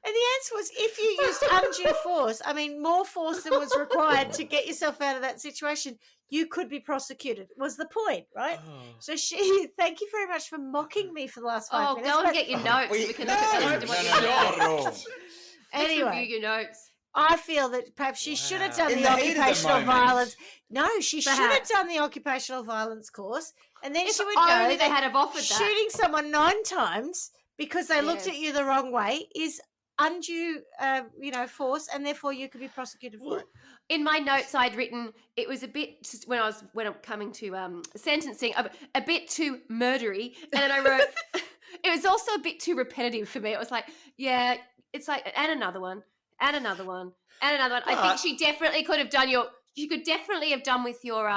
And the answer was if you used undue force, I mean, more force than was required to get yourself out of that situation, you could be prosecuted, was the point, right? So thank you very much for mocking me for the last 5 Oh, minutes. go and but get your notes. Well, We can no, look at no, them. no, What you not know. at all. Let's Anyway, review your notes. I feel that perhaps she should have Wow. done In the the heat of the occupational moment. violence. No, she should have Perhaps. done the occupational violence course, and then If she would only know they that had have offered that. shooting someone 9 times because they looked Yeah. at you the wrong way is undue, force, and therefore you could be prosecuted for it. In my notes, I'd written it was a bit when I'm coming to sentencing a bit too murdery, and then I wrote it was also a bit too repetitive for me. It was like, yeah, it's like and another one, and another one, and another one. I think But- she definitely could have done you could definitely have done with your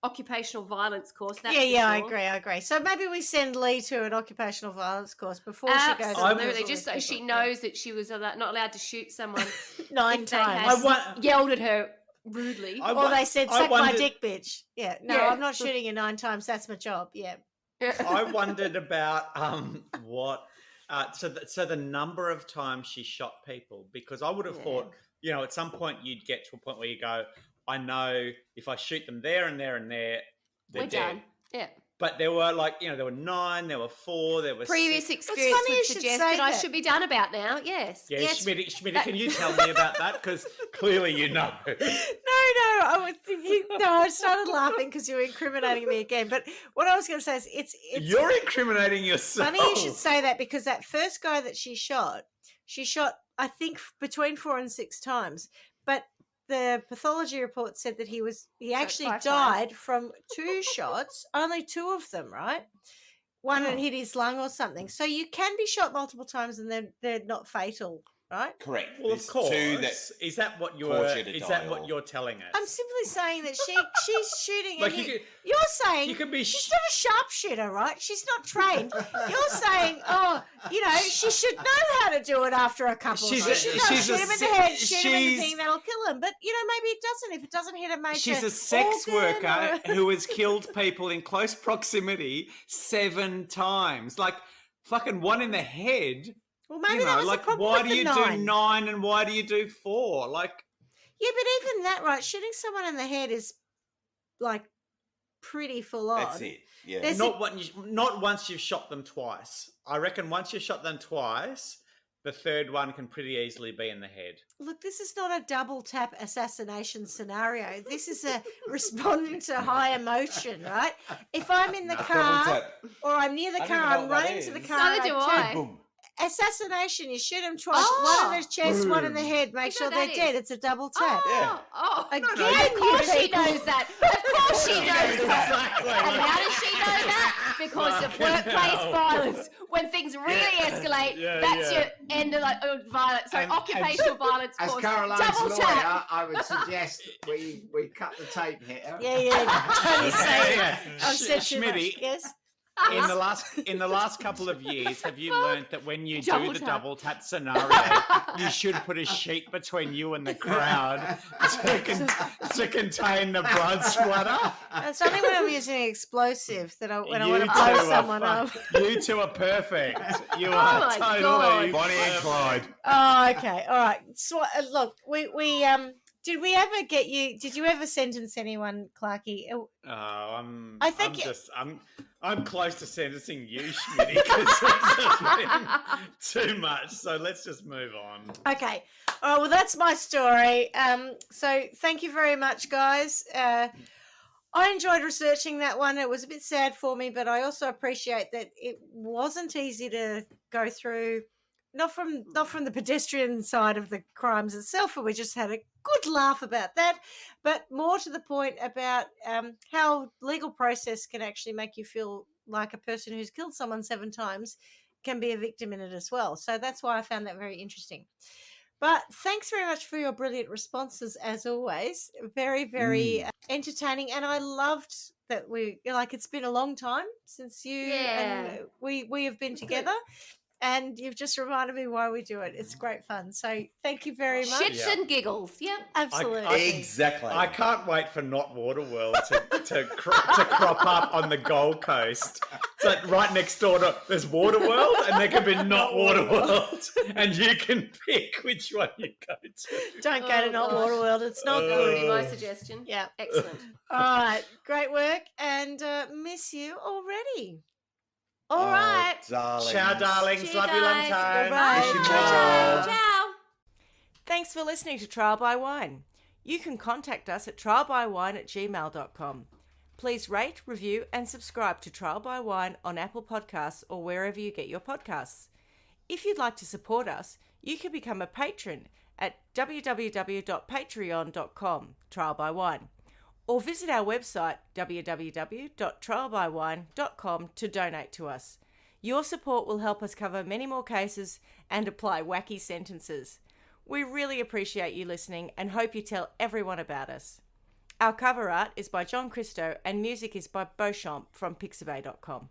occupational violance course. That's for Yeah, sure. I agree. So maybe we send Lee to an occupational violence course before she goes. and kills Absolutely, all just these so she people. knows that she was not allowed to shoot someone 9 if they times. had I want- yelled at her rudely. I Or won- they said, I suck my wondered- dick, bitch. Yeah, no, Yeah. I'm not shooting you 9 times. That's my job. Yeah. I wondered about what. So the number of times she shot people, because I would have Yeah. thought, at some point you'd get to a point where you go, I know if I shoot them there and there and there, they're We're dead. done. Yeah. But there were there were 9, there were 4, there were Previous 6. experience funny you would should suggest say that I that. should be done about now. Yes. Yeah, Yes. Schmidty, can you tell me about that? Because clearly you know. No, I was thinking. No, I started laughing because you were incriminating me again. But what I was going to say is, it's You're incriminating yourself. funny you should say that because that first guy that she shot, I think between 4 and 6 times. But the pathology report said that he actually 5 times. died from 2 shots, only 2 of them, right? One had hit his lung or something. So you can be shot multiple times and they're not fatal, right? Correct. Well, of There's course. two that Is that what cause you to is die that what or- you're telling us? I'm simply saying that she's shooting. Like and you could- you're saying you could be she's not a sharpshooter, right? She's not trained. You're saying, she should know how to do it after a couple. She's She a- should know, she's shoot a him in the se- head, shoot him in the she's- thing, that'll kill him. But maybe it doesn't. If it doesn't hit a major, She's a sex organ worker or- who has killed people in close proximity 7 times. Like fucking 1 in the head. Well, maybe that was like the problem why with do you the do 9. 9 and why do you do 4? Like Yeah, but even that, right? Shooting someone in the head is like pretty full on. That's it. Yeah. There's Not once you've shot them twice. I reckon once you've shot them twice, the third one can pretty easily be in the head. Look, this is not a double tap assassination scenario. This is a responding to high emotion, right? If I'm in the Double car tap. or I'm near the I don't car, even know I'm what that running to the is. car. Neither and do I I. Boom. Assassination, you shoot them twice, Oh. one in the chest, one in the Boom. head, make You sure know they're that dead. is. It's a double tap. Yeah. Again, Of course you she people. knows that. Of course she knows that. Exactly. And how does she know that? Because of Fucking workplace hell. violence. When things really escalate, Yeah, that's yeah. your end of violence. So And- occupational violence As causes Caroline's double lawyer, tap. I would suggest we cut the tape here. Yeah. Tony say Yeah. I've said too much. Schmidty, Yes. in the last couple of years, have you learned that when you Double do the tap. double tap scenario, you should put a sheet between you and the crowd to contain the blood splatter? It's only when I'm using an explosive that when I You want to two blow are someone up. You two are perfect. You Oh are my totally God. Bonnie and Clyde. Oh, okay. All right. So, look, we did we ever get you? Did you ever sentence anyone, Clarky? Oh, I'm close to sentencing you, Schmidty, because it's just been too much. So let's just move on. Okay. All right. Well, that's my story. So thank you very much, guys. I enjoyed researching that one. It was a bit sad for me, but I also appreciate that it wasn't easy to go through. Not from the pedestrian side of the crimes itself, and we just had a good laugh about that, but more to the point about how legal process can actually make you feel like a person who's killed someone 7 times can be a victim in it as well. So that's why I found that very interesting. But thanks very much for your brilliant responses, as always. Very, very entertaining, and I loved that it's been a long time since you and we have been together. And you've just reminded me why we do it. It's great fun. So thank you very much. Shits and giggles. Yep. Absolutely. Exactly. I can't wait for Not Waterworld to crop up on the Gold Coast. So right next door there's Waterworld, and there can be Not Waterworld, and you can pick which one you go to. Don't go to Not gosh. Waterworld. It's not That would good. be my suggestion. Yeah. Excellent. All right. Great work. And miss you already. All right. Darling. Ciao, darlings. See you Love you long guys. time. Bye-bye. Wish you Ciao. more. Ciao. Thanks for listening to Trial by Wine. You can contact us at trialbywine@gmail.com. Please rate, review, and subscribe to Trial by Wine on Apple Podcasts or wherever you get your podcasts. If you'd like to support us, you can become a patron at www.patreon.com, Trial by Wine, or visit our website www.trialbywine.com to donate to us. Your support will help us cover many more cases and apply wacky sentences. We really appreciate you listening and hope you tell everyone about us. Our cover art is by John Christo and music is by Beauchamp from pixabay.com.